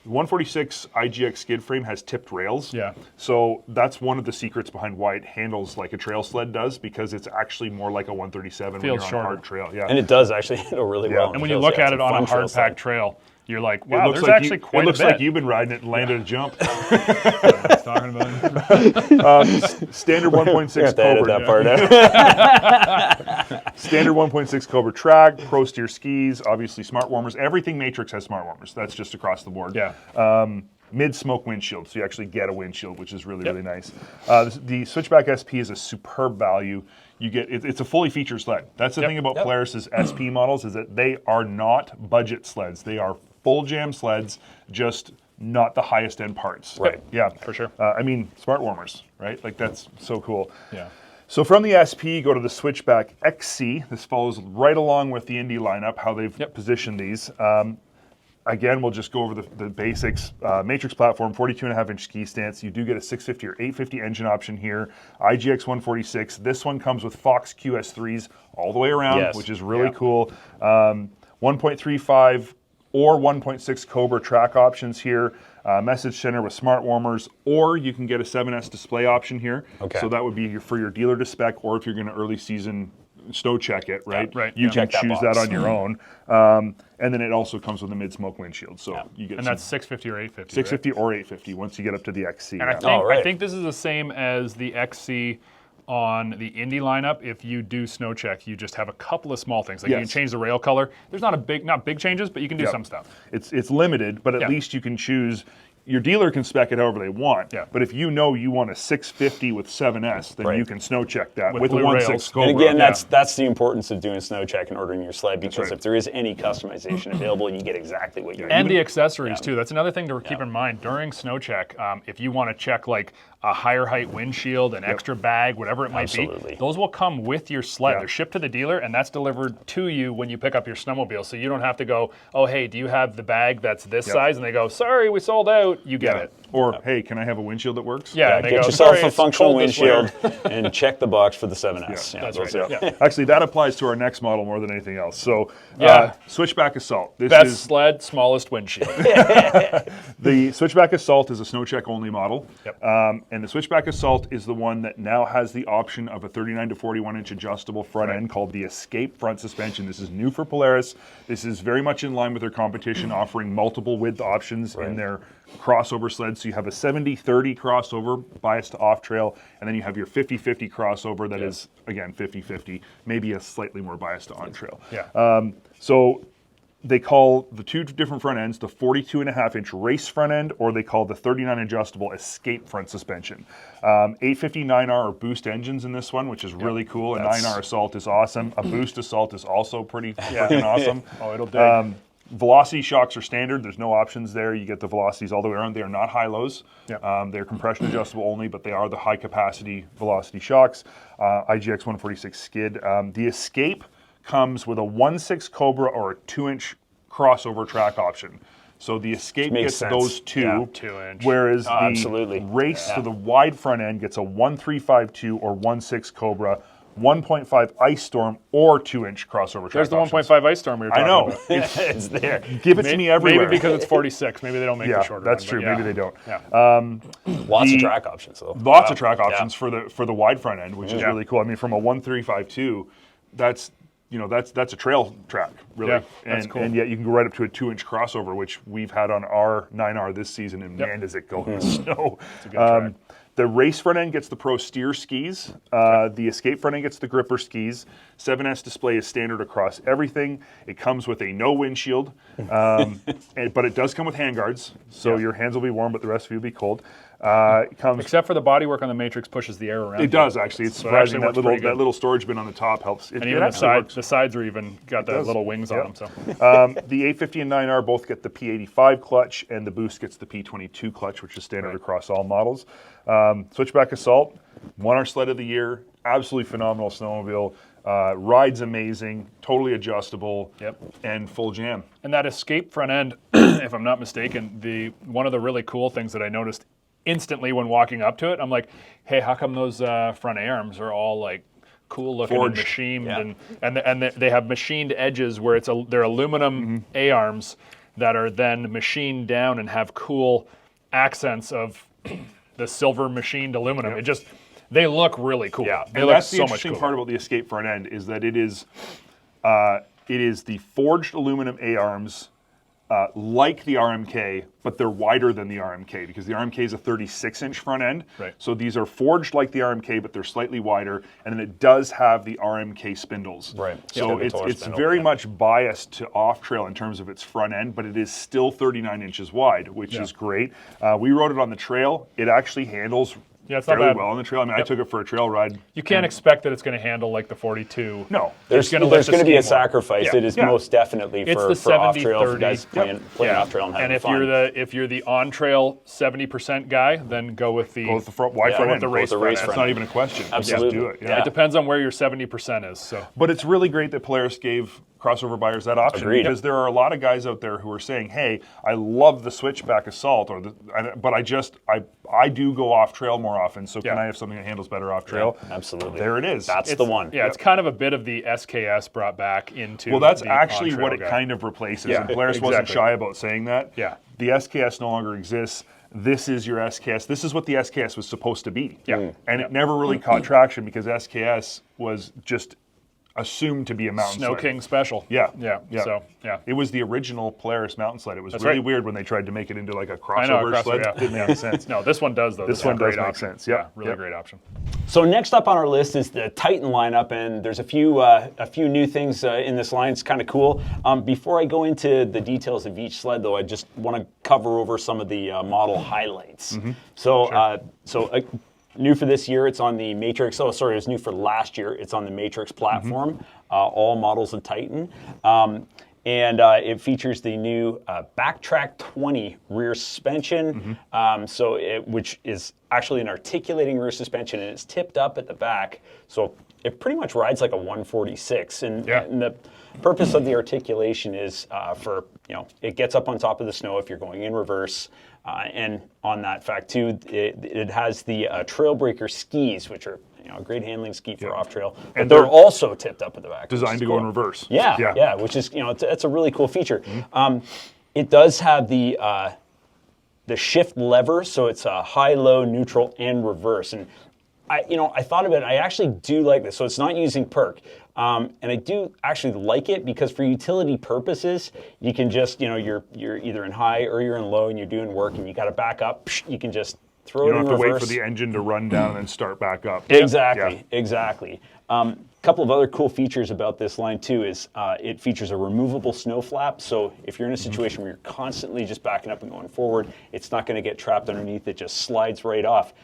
146 IGX skid frame has tipped rails. Yeah. So that's one of the secrets behind why it handles like a trail sled does, because it's actually more like a 137 Feels when you're shorter. on a hard trail. Yeah. And it does actually handle really well. And when you look at it on a hard packed trail, you're like, wow, there's like actually quite a bit. It looks like you've been riding it and landed a jump. Talking about Standard 1.6 Cobra. That part out. Standard 1.6 Cobra track, Pro Steer skis, obviously smart warmers. Everything Matrix has smart warmers. That's just across the board. Yeah. Mid-smoke windshield, so you actually get a windshield, which is really, really nice. The Switchback SP is a superb value. You get it's a fully featured sled. That's the thing about Polaris's SP models, is that they are not budget sleds. They are full jam sleds, just not the highest end parts. Right. Yeah. For sure. I mean, smart warmers, right? Like that's so cool. Yeah. So from the SP, go to the Switchback XC. This follows right along with the Indy lineup, how they've positioned these. Again, we'll just go over the basics. Matrix platform, 42.5-inch ski stance. You do get a 650 or 850 engine option here. IGX 146. This one comes with Fox QS3s all the way around, which is really cool. 1.35 or 1.6 Cobra track options here. Message center with smart warmers, or you can get a 7S display option here. Okay. So that would be for your dealer to spec, or if you're going to early season snow check it, right? Right. You can Check that choose box. that on your own. And then it also comes with a mid-smoke windshield. So you get that's 650 or 850. 650 or 850 once you get up to the XC. And I think this is the same as the XC on the Indy lineup. If you do snow check, you just have a couple of small things. Like you can change the rail color. There's not big changes, but you can do some stuff. It's limited, but at least you can choose. Your dealer can spec it however they want. Yeah. But if you know you want a 650 with 7S, then you can snow check that with a blue 1.6 rails. Cobra. And again, that's the importance of doing snow check and ordering your sled, because if there is any customization available, you get exactly what you need. And the accessories too. That's another thing to keep in mind during snow check. If you want to check like a higher height windshield, an extra bag, whatever it might be, those will come with your sled. They're shipped to the dealer, and that's delivered to you when you pick up your snowmobile. So you don't have to go, oh hey, do you have the bag that's this size? And they go, sorry, we sold out. You get it. Or, hey, can I have a windshield that works? Yeah, and they Get go, yourself "Sorry, a it's functional cold this winter." windshield and check the box for the 7S. That's those right. are- Yeah. Actually, that applies to our next model more than anything else. So, Yeah. Switchback Assault. This Best is sled, smallest windshield. the Switchback Assault is a snow check only model. Yep. And the Switchback Assault is the one that now has the option of a 39 to 41 inch adjustable front end called the Escape front suspension. This is new for Polaris. This is very much in line with their competition, offering multiple width options in their crossover sleds. So you have a 70-30 crossover biased to off trail, and then you have your 50-50 crossover that is, again, 50-50, maybe a slightly more biased to on trail. Yeah. So they call the two different front ends the 42.5 inch race front end, or they call the 39 adjustable Escape front suspension. 850 9R are boost engines in this one, which is really cool. A 9R Assault is awesome. A boost Assault is also pretty freaking awesome. Oh, it'll dig. Velocity shocks are standard. There's no options there. You get the velocities all the way around. They are not high-lows. Yep. They're compression adjustable only, but they are the high-capacity velocity shocks. IGX 146 skid. The Escape comes with a 1.6 Cobra or a 2-inch crossover track option. So the Escape makes gets sense. those two, Yeah, 2-inch. whereas the absolutely. race to the wide front end gets a 1.352 or 1.6 Cobra, 1.5 Ice Storm, or 2-inch crossover track There's the options. 1.5 Ice Storm we were I talking know. about. It's there. Give it to me everywhere. Maybe because it's 46. Maybe they don't make the yeah, shorter that's one, true. but yeah. Maybe they don't. Yeah. Lots of track options, though. Lots of track options for the wide front end, which is Yeah. really cool. I mean, from a 1.352, that's a trail track, really. Yeah, that's and, cool. and yet you can go right up to a 2-inch crossover, which we've had on our 9R this season, and man, does it go in the snow. It's a good track. The race front end gets the Pro Steer skis. The Escape front end gets the Gripper skis. 7S display is standard across everything. It comes with a no windshield, but it does come with handguards, so your hands will be warm, but the rest of you will be cold. It comes. Except for the bodywork on the Matrix pushes the air around. It does actually. It's So it actually surprising works that pretty good. little storage bin on the top helps. And even the sides are even got the does. little wings on Yep. them. So The 850 and 9R both get the P85 clutch, and the Boost gets the P22 clutch, which is standard across all models. Switchback Assault won our sled of the year. Absolutely phenomenal snowmobile. Rides amazing, totally adjustable, and full jam. And that Escape front end, if I'm not mistaken, one of the really cool things that I noticed instantly when walking up to it, I'm like, hey, how come those front A-arms are all like cool looking Forged. and machined, and they have machined edges where they're aluminum A-arms that are then machined down and have cool accents of the silver machined aluminum. It just, they look really cool. Yeah, they and look that's the so much interesting cooler. part about the Escape front end is that it is the forged aluminum A-arms like the RMK, but they're wider than the RMK because the RMK is a 36-inch front end. Right. So these are forged like the RMK, but they're slightly wider, and then it does have the RMK spindles. Right. So Yeah. it's Spindle, very much biased to off-trail in terms of its front end, but it is still 39 inches wide, which is great. We rode it on the trail. It actually handles it's not fairly bad. well on the trail. I mean, I took it for a trail ride. You can't expect that it's going to handle like the 42. No. There's gonna going lift to the be a ski more. sacrifice. Yeah. It is Yeah. most definitely It's for the off-trail, for 70-30. guys playing off-trail and having And if fun. you're the on-trail 70% guy, then go with the Go with the front, wide Yeah, front go end. with the race Go with front That's end. not even a question. Absolutely. Just do it. Yeah. It depends on where your 70% is. So But it's really great that Polaris gave crossover buyers that option Agreed. because there are a lot of guys out there who are saying, "Hey, I love the Switchback Assault, but I do go off trail more often. So can I have something that handles better off trail?" Absolutely. There it is. That's the one. yeah, it's kind of a bit of the SKS brought back into. Well, that's the actually on-trail what it guy. kind of replaces. Yeah, And Polaris wasn't exactly. shy about saying that. Yeah. The SKS no longer exists. This is your SKS. This is what the SKS was supposed to be. Yeah. And it never really caught traction because SKS was just assumed to be a mountain Snow sled. King special. Yeah. Yeah. So yeah. It was the original Polaris mountain sled. It was That's really right. weird when they tried to make it into like a I know, crossover sled. yeah. Didn't make any sense. No, this one does though. This is one a great does make option. sense. Yep. Yeah, really Yep. great option. So next up on our list is the Titan lineup, and there's a few new things in this line. It's kind of cool. Before I go into the details of each sled, though, I just want to cover over some of the model highlights. So new for this year, it's on the Matrix. Oh, sorry, it was new for last year. It's on the Matrix platform. All models of Titan. And it features the new Backtrack 20 rear suspension, which is actually an articulating rear suspension, and it's tipped up at the back. So it pretty much rides like a 146, and the purpose of the articulation is for, it gets up on top of the snow if you're going in reverse, and on that fact too, it has the Trailbreaker skis, which are a great handling ski for off trail, but they're also tipped up at the back. Designed to go in reverse. Yeah, which is it's a really cool feature. It does have the shift lever, so it's a high, low, neutral, and reverse. And I thought about it. I actually do like this. So it's not using perk, and I do actually like it because for utility purposes, you can just you're either in high or you're in low, and you're doing work, and you got to back up. You can just throw it in reverse. You don't have to wait for the engine to run down and then start back up. Exactly. A couple of other cool features about this line too is it features a removable snow flap. So if you're in a situation where you're constantly just backing up and going forward, it's not going to get trapped underneath. It just slides right off.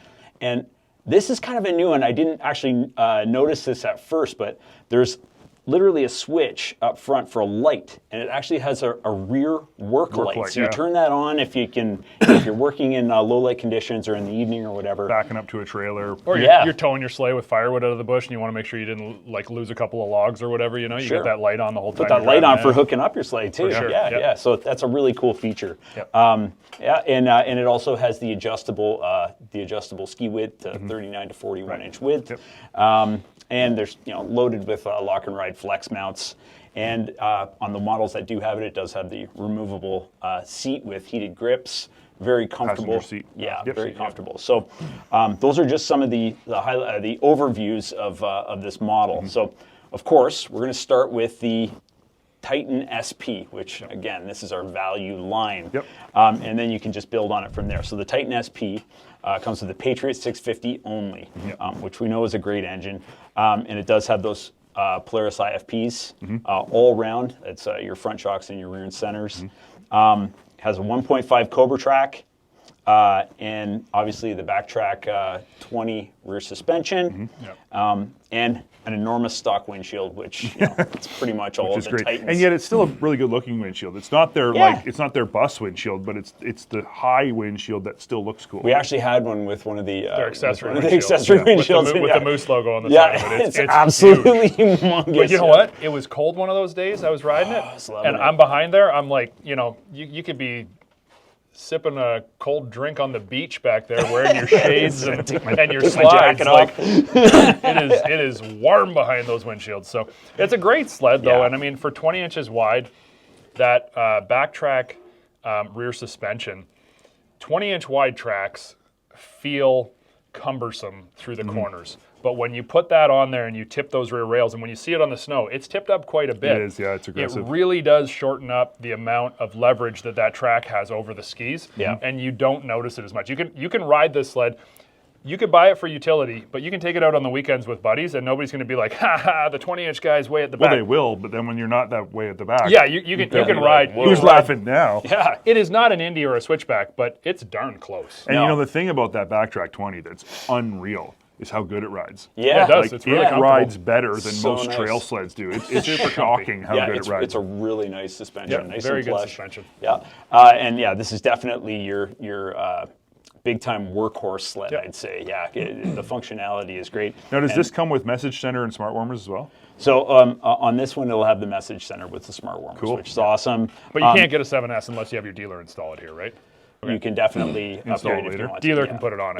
And this is kind of a new one. I didn't actually notice this at first, but there's literally a switch up front for a light, and it actually has a rear work light. So you turn that on if you're working in low light conditions or in the evening or whatever. Backing up to a trailer. Or you're towing your sleigh with firewood out of the bush, and you want to make sure you didn't lose a couple of logs or whatever. You get that light on the whole time. Put that light on for hooking up your sleigh too. Sure. Yeah. So that's a really cool feature. And it also has the adjustable ski width to 39 to 41 inch width. And there's loaded with lock and ride flex mounts, and on the models that do have it, it does have the removable seat with heated grips. Very comfortable. Passenger seat. Very comfortable. So those are just some of the overviews of this model. So of course we're going to start with the Titan SP, which again, this is our value line. And then you can just build on it from there. So the Titan SP comes with the Patriot 650 only, which we know is a great engine. And it does have those Polaris IFPs all around. It's your front shocks and your rear end centers. Has a 1.5 Cobra track, and obviously the Backtrack 20 rear suspension, and an enormous stock windshield, which it's pretty much all of the Titans. And yet it's still a really good looking windshield. It's not their it's not their bus windshield, but it's the high windshield that still looks cool. We actually had one with one of the accessory windshields with the Moose logo on the side of it. It's absolutely humongous. But you know what? It was cold one of those days. I was riding it, and I'm behind there. I'm like, you could be sipping a cold drink on the beach back there, wearing your shades and your slides. It is warm behind those windshields. So it's a great sled, though. And I mean, for 20 inches wide, that Backtrack rear suspension, 20-inch wide tracks feel cumbersome through the corners. But when you put that on there and you tip those rear rails, and when you see it on the snow, it's tipped up quite a bit. It is, it's aggressive. It really does shorten up the amount of leverage that track has over the skis, and you don't notice it as much. You can ride this sled. You could buy it for utility, but you can take it out on the weekends with buddies, and nobody's going to be like, the 20-inch guy's way at the back. Well, they will, but then when you're not that way at the back. Yeah, you can ride. Who's laughing now? Yeah, it is not an Indy or a Switchback, but it's darn close. And the thing about that Backtrack 20 that's unreal is how good it rides. Yeah, it does. It's really it rides better than most trail sleds do. It's super shocking how good it rides. It's a really nice suspension. Nice very and good plush. suspension. This is definitely your big time workhorse sled, I'd say. The functionality is great. Now, does this come with message center and smart warmers as well? So on this one, it'll have the message center with the smart warmers, which is awesome. But you can't get a 7S unless you have your dealer install it here, right? You can definitely upgrade it if you want to. Dealer can put it on.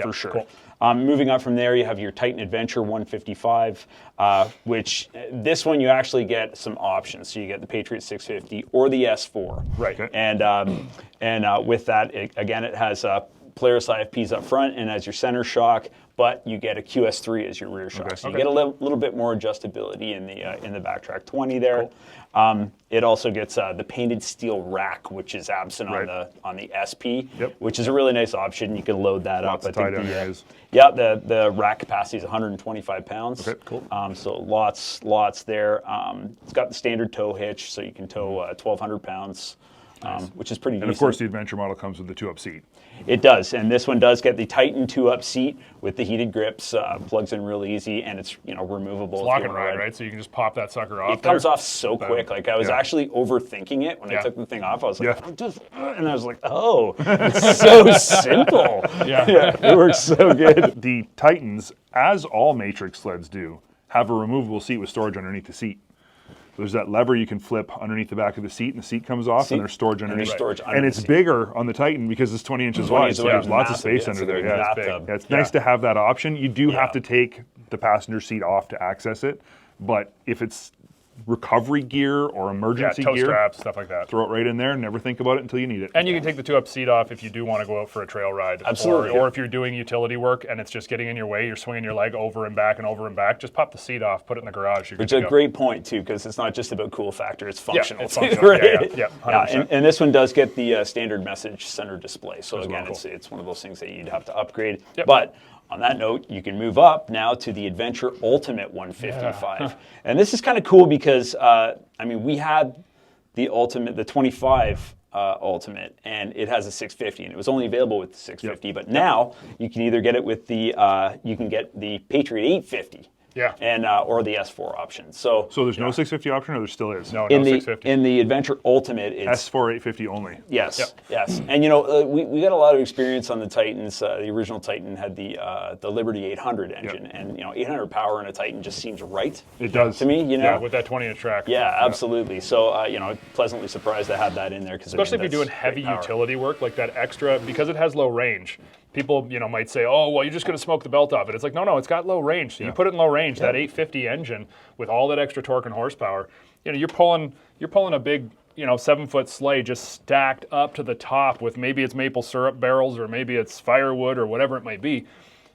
For sure. Cool. Moving on from there, you have your Titan Adventure 155, which this one you actually get some options. So you get the Patriot 650 or the S4. Right. Okay. And with that, it has Polaris IFPs up front and as your center shock, but you get a QS3 as your rear shock. So you get a little bit more adjustability in the Backtrack 20 there. Cool. It also gets the painted steel rack, which is absent on the SP, which is a really nice option. You can load that up. I think the rack capacity is 125 pounds. Okay, cool. So lots there. It's got the standard tow hitch, so you can tow 1,200 pounds. which is pretty And decent. of course, the Adventure model comes with the 2-up seat. It does, and this one does get the Titan 2-up seat with the heated grips, plugs in real easy, and it's removable. It's lock and ride, right? So you can just pop that sucker off. It comes off so quick. Like I was actually overthinking it when I took the thing off. I was like, and I was like, oh, it's so simple. Yeah, it works so good. The Titans, as all Matrix sleds do, have a removable seat with storage underneath the seat. There's that lever you can flip underneath the back of the seat, and the seat comes off, and there's storage underneath. And it's bigger on the Titan because it's 20 inches wide, so there's lots of space under there. It's nice to have that option. You do have to take the passenger seat off to access it, but if it's recovery gear or emergency toe gear, straps, stuff like that. Throw it right in there and never think about it until you need it. And you can take the 2-up seat off if you do want to go out for a trail ride. Absolutely. Or if you're doing utility work and it's just getting in your way, you're swinging your leg over and back and over and back, just pop the seat off, put it in the garage. Which is a great point, too, because it's not just about cool factor, it's functional. It's functional. Right? Yeah, and this one does get the standard message center display. So again, it's one of those things that you'd have to upgrade. But on that note, you can move up now to the Adventure Ultimate 155. And this is kind of cool because, we had the Ultimate, the 25 Ultimate, and it has a 650, and it was only available with the 650. But now you can either get it with the, you can get the Patriot 850. And or the S4 option. So there's no 650 option, or there still is? No, in 650. In the Adventure Ultimate, it's S4 850 only. Yes, yes. And we got a lot of experience on the Titans. The original Titan had the Liberty 800 engine, and 800 power in a Titan just seems right. It does to me. Yeah, with that 20-inch track. Yeah, absolutely. So pleasantly surprised to have that in there, because especially if you're doing heavy utility work, like that extra, because it has low range. People, might say, "Oh, well, you're just going to smoke the belt off it." It's like, no, it's got low range. So you put it in low range. That 850 engine with all that extra torque and horsepower, you're pulling a big, 7-foot sleigh just stacked up to the top with maybe it's maple syrup barrels or maybe it's firewood or whatever it might be.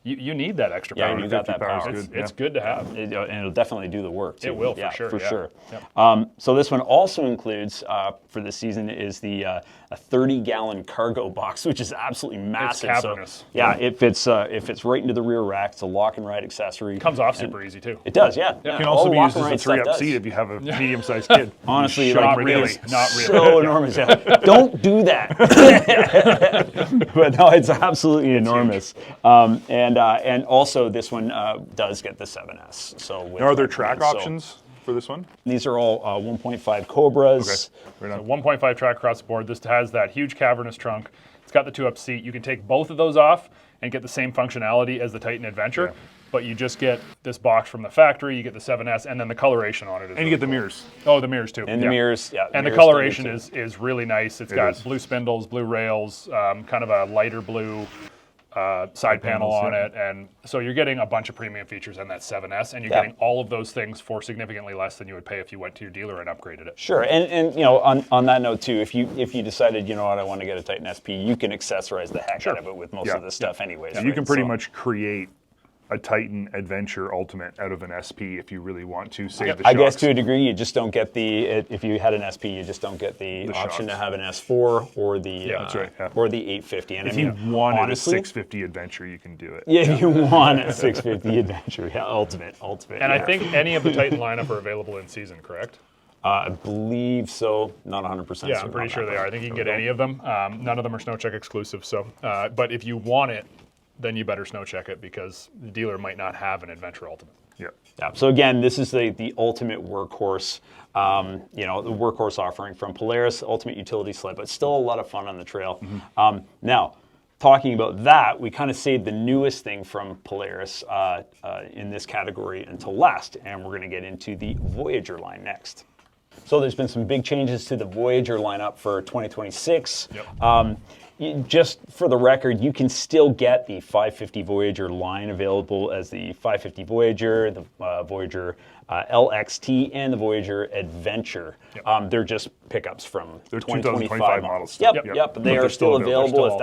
You need that extra power. Yeah, you got that power. It's good to have. And it'll definitely do the work, too. It will, for sure. For sure. Yep. So this one also includes, for this season, is the a 30-gallon cargo box, which is absolutely massive. It's cavernous. So, it fits right into the rear rack. It's a lock and ride accessory. Comes off super easy, too. It does, yeah. It can also be used as a 3-up seat if you have a medium-sized kid. Honestly, not really. So enormous. Yeah. Don't do that. But no, it's absolutely enormous. And also this one does get the 7S. So are there track options for this one? These are all 1.5 Cobras. Okay. So 1.5 track across the board. This has that huge cavernous trunk. It's got the 2-up seat. You can take both of those off and get the same functionality as the Titan Adventure. But you just get this box from the factory, you get the 7S, and then the coloration on it. And you get the mirrors. Oh, the mirrors too. And the mirrors, And the coloration is really nice. It's got blue spindles, blue rails, kind of a lighter blue side panel on it. And so you're getting a bunch of premium features in that 7S, and you're getting all of those things for significantly less than you would pay if you went to your dealer and upgraded it. Sure, and on that note too, if you decided, I want to get a Titan SP, you can accessorize the heck out of it with most of this stuff anyways. You can pretty much create a Titan Adventure Ultimate out of an SP if you really want to save the shocks. I guess to a degree, you just don't get if you had an SP, you just don't get the option to have an S4 or the or the 850. And if you wanted a 650 Adventure, you can do it. Yeah, if you want a 650 Adventure, Ultimate. And I think any of the Titan lineup are available in season, correct? I believe so. Not 100%. Yeah, I'm pretty sure they are. I think you can get any of them. None of them are SnowCheck exclusive. So, but if you want it, then you better SnowCheck it, because the dealer might not have an Adventure Ultimate. Yeah. So again, this is the ultimate workhorse, the workhorse offering from Polaris, ultimate utility sled, but still a lot of fun on the trail. Now, talking about that, we kind of saved the newest thing from Polaris in this category until last, and we're going to get into the Voyageur line next. So there's been some big changes to the Voyageur lineup for 2026. Just for the record, you can still get the 550 Voyageur line available as the 550 Voyageur, the Voyageur LXT, and the Voyageur Adventure. They're just pickups from 2025 models. Yep. They are still available.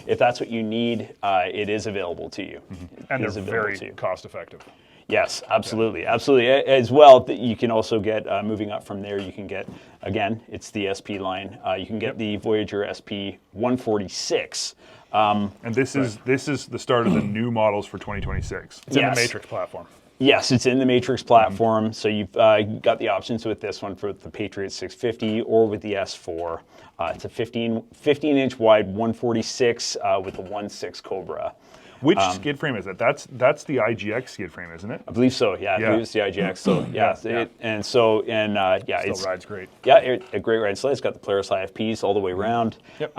If that's what you need, it is available to you. And they're very cost effective. Yes, absolutely. As well, you can also get, moving up from there, you can get, again, it's the SP line. You can get the Voyageur SP 146. And this is the start of the new models for 2026. It's in the Matrix platform. Yes, it's in the Matrix platform. So you've got the options with this one for the Patriot 650 or with the S4. It's a 15-inch wide 146 with a 1.6 Cobra. Which skid frame is that? That's the IGX skid frame, isn't it? I believe so. Yeah, I believe it's the IGX. So yeah, Still rides great. Yeah, a great ride sled. It's got the Polaris IFPs all the way around. Yep.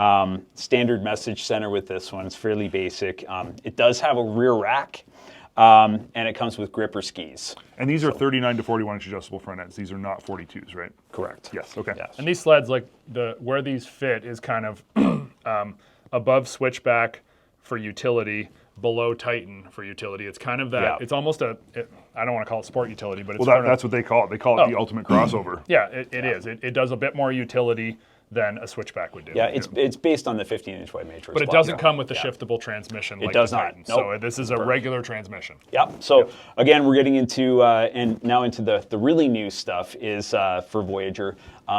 Standard message center with this one. It's fairly basic. It does have a rear rack, and it comes with gripper skis. And these are 39 to 41 inch adjustable front ends. These are not 42s, right? Correct. Yes. Okay. Yes. And these sleds, like where these fit is kind of above Switchback for utility, below Titan for utility. It's kind of that. Yeah. It's almost I don't want to call it sport utility, but it's That's what they call it. They call it the ultimate crossover. Yeah, it is. It does a bit more utility than a Switchback would do. Yeah, it's based on the 15-inch wide Matrix. But it doesn't come with the shiftable transmission like does the not. Titan. Nope. So this is a regular transmission. Yeah. So again, we're getting into and now into the really new stuff is for Voyageur.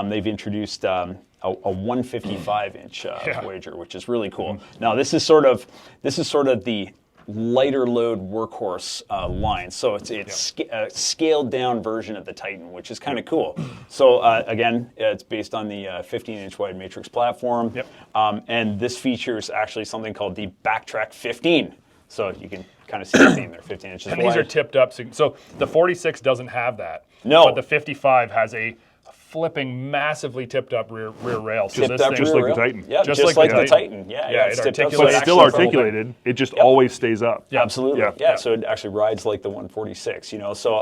They've introduced a 155-inch Voyageur, which is really cool. Now this is sort of the lighter load workhorse line. So it's a scaled down version of the Titan, which is kind of cool. So again, it's based on the 15-inch wide Matrix platform. Yep. And this features actually something called the Backtrack 15. So you can kind of see the theme there, 15 inches And wide. these are tipped up. So the 46 doesn't have that. No. But the 55 has a flipping massively tipped up rear rail. So Tipped up just rear like the rail. Titan. Yeah, just like the Titan. Yeah, it it's tipped up. articulates. So But it it's still actually- articulated. It just always stays up. Yeah. Absolutely. Yeah. Yeah. So it actually rides like the 146, you know. So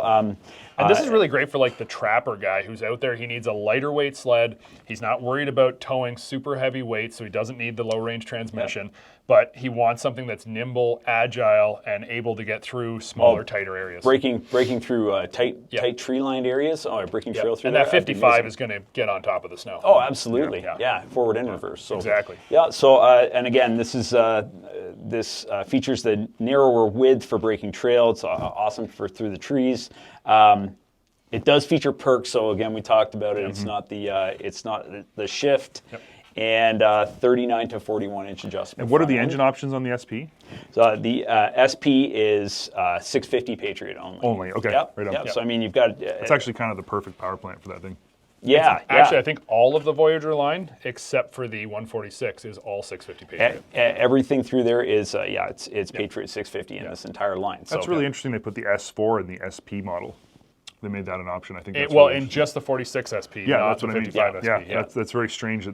And this is really great for like the trapper guy who's out there. He needs a lighter weight sled. He's not worried about towing super heavy weights, so he doesn't need the low range transmission. But he wants something that's nimble, agile, and able to get through smaller, tighter areas. breaking through tight tree lined areas. Oh, breaking trail through And there. that That'd be 55 amazing. is going to get on top of the snow. Oh, absolutely. Yeah. Yeah, forward and reverse. So, Exactly. Yeah. So, and again, this features the narrower width for breaking trail. It's awesome for through the trees. It does feature perks. So again, we talked about it. It's not the shift. Yep. And 39 to 41 inch adjustment. And what are the front end. engine options on the SP? So the SP is 650 Patriot only. Only, okay. Yep. Right on. Yep. Yep. So I mean, you've got. It's actually kind of the perfect power plant for that thing. Yeah. Actually, I think all of the Voyageur line, except for the 146, is all 650 Patriot. Everything through there is it's Patriot 650 in this entire line. That's so, really interesting. They put the S4 in the SP model. They made that an option. I think. That's Well, really in just the 46 SP, yeah, not that's the what I mean. 55 Yeah, SP. yeah. That's very strange that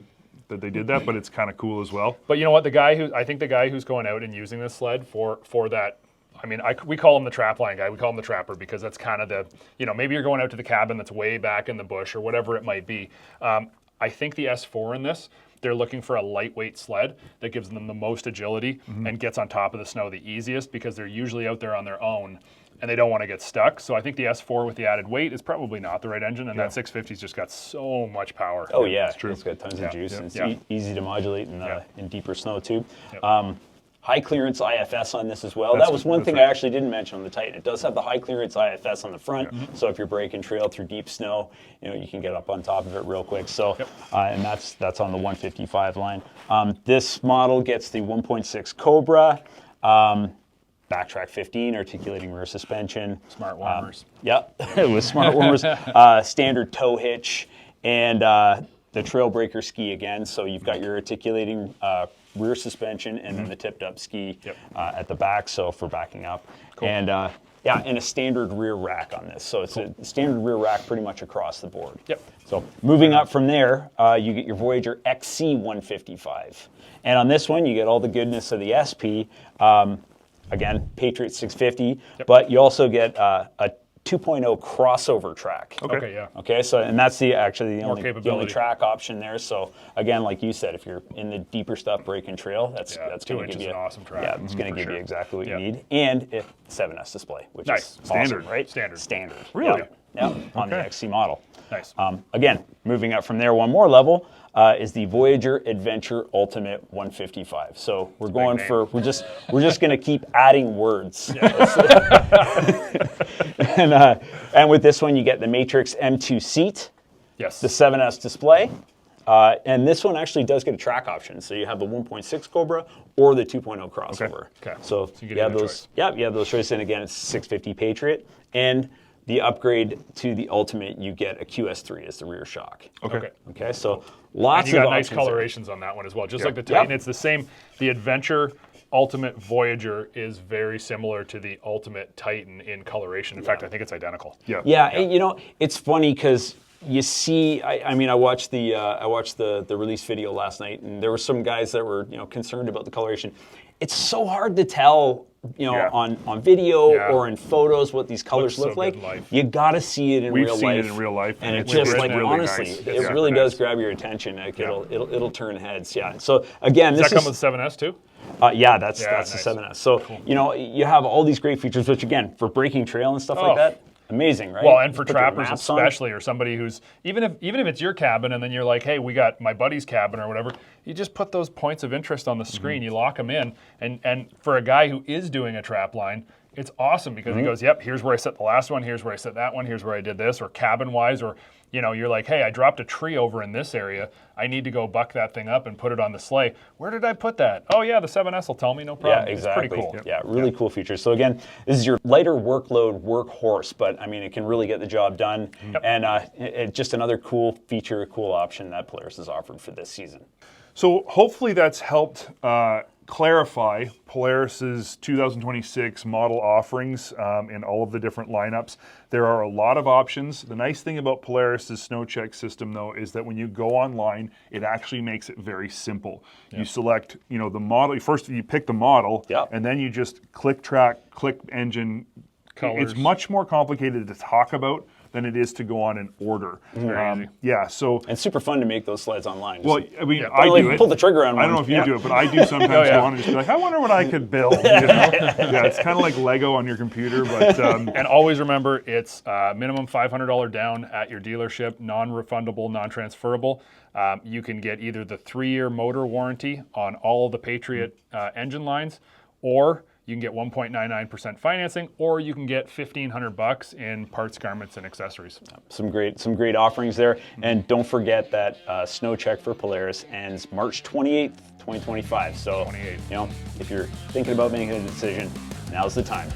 they did that, but it's kind of cool as well. But you know what? I think the guy who's going out and using this sled for that. I mean, we call him the trap line guy. We call him the trapper because that's kind of the, maybe you're going out to the cabin that's way back in the bush or whatever it might be. I think the S4 in this, they're looking for a lightweight sled that gives them the most agility and gets on top of the snow the easiest because they're usually out there on their own and they don't want to get stuck. So I think the S4 with the added weight is probably not the right engine, and that 650's just got so much power. Oh yeah, That's true. It's got tons of juice. And it's Yeah. easy to modulate in deeper snow too. Yep. High clearance IFS on this as well. That's That was one that's thing right. I actually didn't mention on the Titan. It does have the high clearance IFS on the front, so if you're breaking trail through deep snow, you can get up on top of it real quick. So, and that's on the 155 line. This model gets the 1.6 Cobra. Backtrack 15, articulating rear suspension. Smart warmers. Yep, with smart warmers. Standard tow hitch, and the trail breaker ski again. So you've got your articulating rear suspension and then the tipped up ski at the back, so for backing up. Cool. And and a standard rear rack on this. So it's a standard rear rack pretty much across the board. Yep. So moving up from there, you get your Voyageur XC 155. And on this one, you get all the goodness of the SP. Again, Patriot 650, but you also get a 2.0 crossover track. Okay, yeah. Okay, so and that's the only capability. track option there. So again, like you said, if you're in the deeper stuff, breaking trail, that's 2 going to inches give you an awesome track. Yeah, it's going to give you sure. exactly what Yeah. you need, and it 7S display, which Nice. is Standard. awesome, right? Standard. Really? Yeah, on the Okay. XC model. Nice. Again, moving up from there one more level is the Voyageur Adventure Ultimate 155. So we're going name. for we're just going to keep adding words. And with this one, you get the Matrix M2 seat, Yes. the 7S display, And this one actually does get a track option. So you have the 1.6 Cobra or the 2.0 crossover. Okay. So you you have those. Yeah, you have those choices. And again, it's 650 Patriot. And the upgrade to the Ultimate, you get a QS3 as the rear shock. Okay. Okay. So lots And you of got nice options there. colorations on that one as well. Just like the Titan, it's the same. The Adventure Ultimate Voyager is very similar to the Ultimate Titan in coloration. In fact, I think it's identical. Yeah, and you know, it's funny because you see, I mean, I watched the release video last night, and there were some guys that were, you know, concerned about the coloration. It's so hard to tell, you know, on video or in photos what these colors look like. You got to see it in real life. We've seen it in real life, and it's just like really honestly, nice. it really does grab your attention. Like it'll turn heads. Yeah. So again, Does that come with 7S too? Yeah, that's nice. the 7S. So you know, you have all these great features, which again, for breaking trail and stuff like that. Amazing, right? Well, and for Put your trappers maps on. especially, or somebody who's even if it's your cabin, and then you're like, hey, we got my buddy's cabin or whatever. You just put those points of interest on the screen. You lock them in, and for a guy who is doing a trap line, it's awesome because he goes, yep, here's where I set the last one, here's where I set that one, here's where I did this, or cabin wise, or you know, you're like, hey, I dropped a tree over in this area. I need to go buck that thing up and put it on the sleigh. Where did I put that? Oh yeah, the 7S will tell me, no problem. Yeah, exactly. It's pretty cool. Yeah, really cool features. So again, this is your lighter workload workhorse, but I mean, it can really get the job done. And just another cool feature, cool option that Polaris has offered for this season. So hopefully that's helped clarify Polaris's 2026 model offerings in all of the different lineups. There are a lot of options. The nice thing about Polaris's SnowCheck system, though, is that when you go online, it actually makes it very simple. You select, you know, the model. First, you pick the model, and then you just click track, click engine. Colors. It's much more complicated to talk about than it is to go on an order. Yeah, so and super fun to make those sleds online. Well, I mean, I do it. Pull the trigger on one. I don't know if you do it, but I do sometimes go on and just be like, I wonder what I could build. You know? Yeah, it's kind of like Lego on your computer, but and always remember, it's minimum $500 down at your dealership, non-refundable, non-transferable. You can get either the 3-year motor warranty on all the Patriot engine lines, or you can get 1.99% financing, or you can get $1,500 in parts, garments, and accessories. Some great offerings there. And don't forget that SnowCheck for Polaris ends March 28th, 2025. So, you know, if you're thinking about making a decision, now's the time.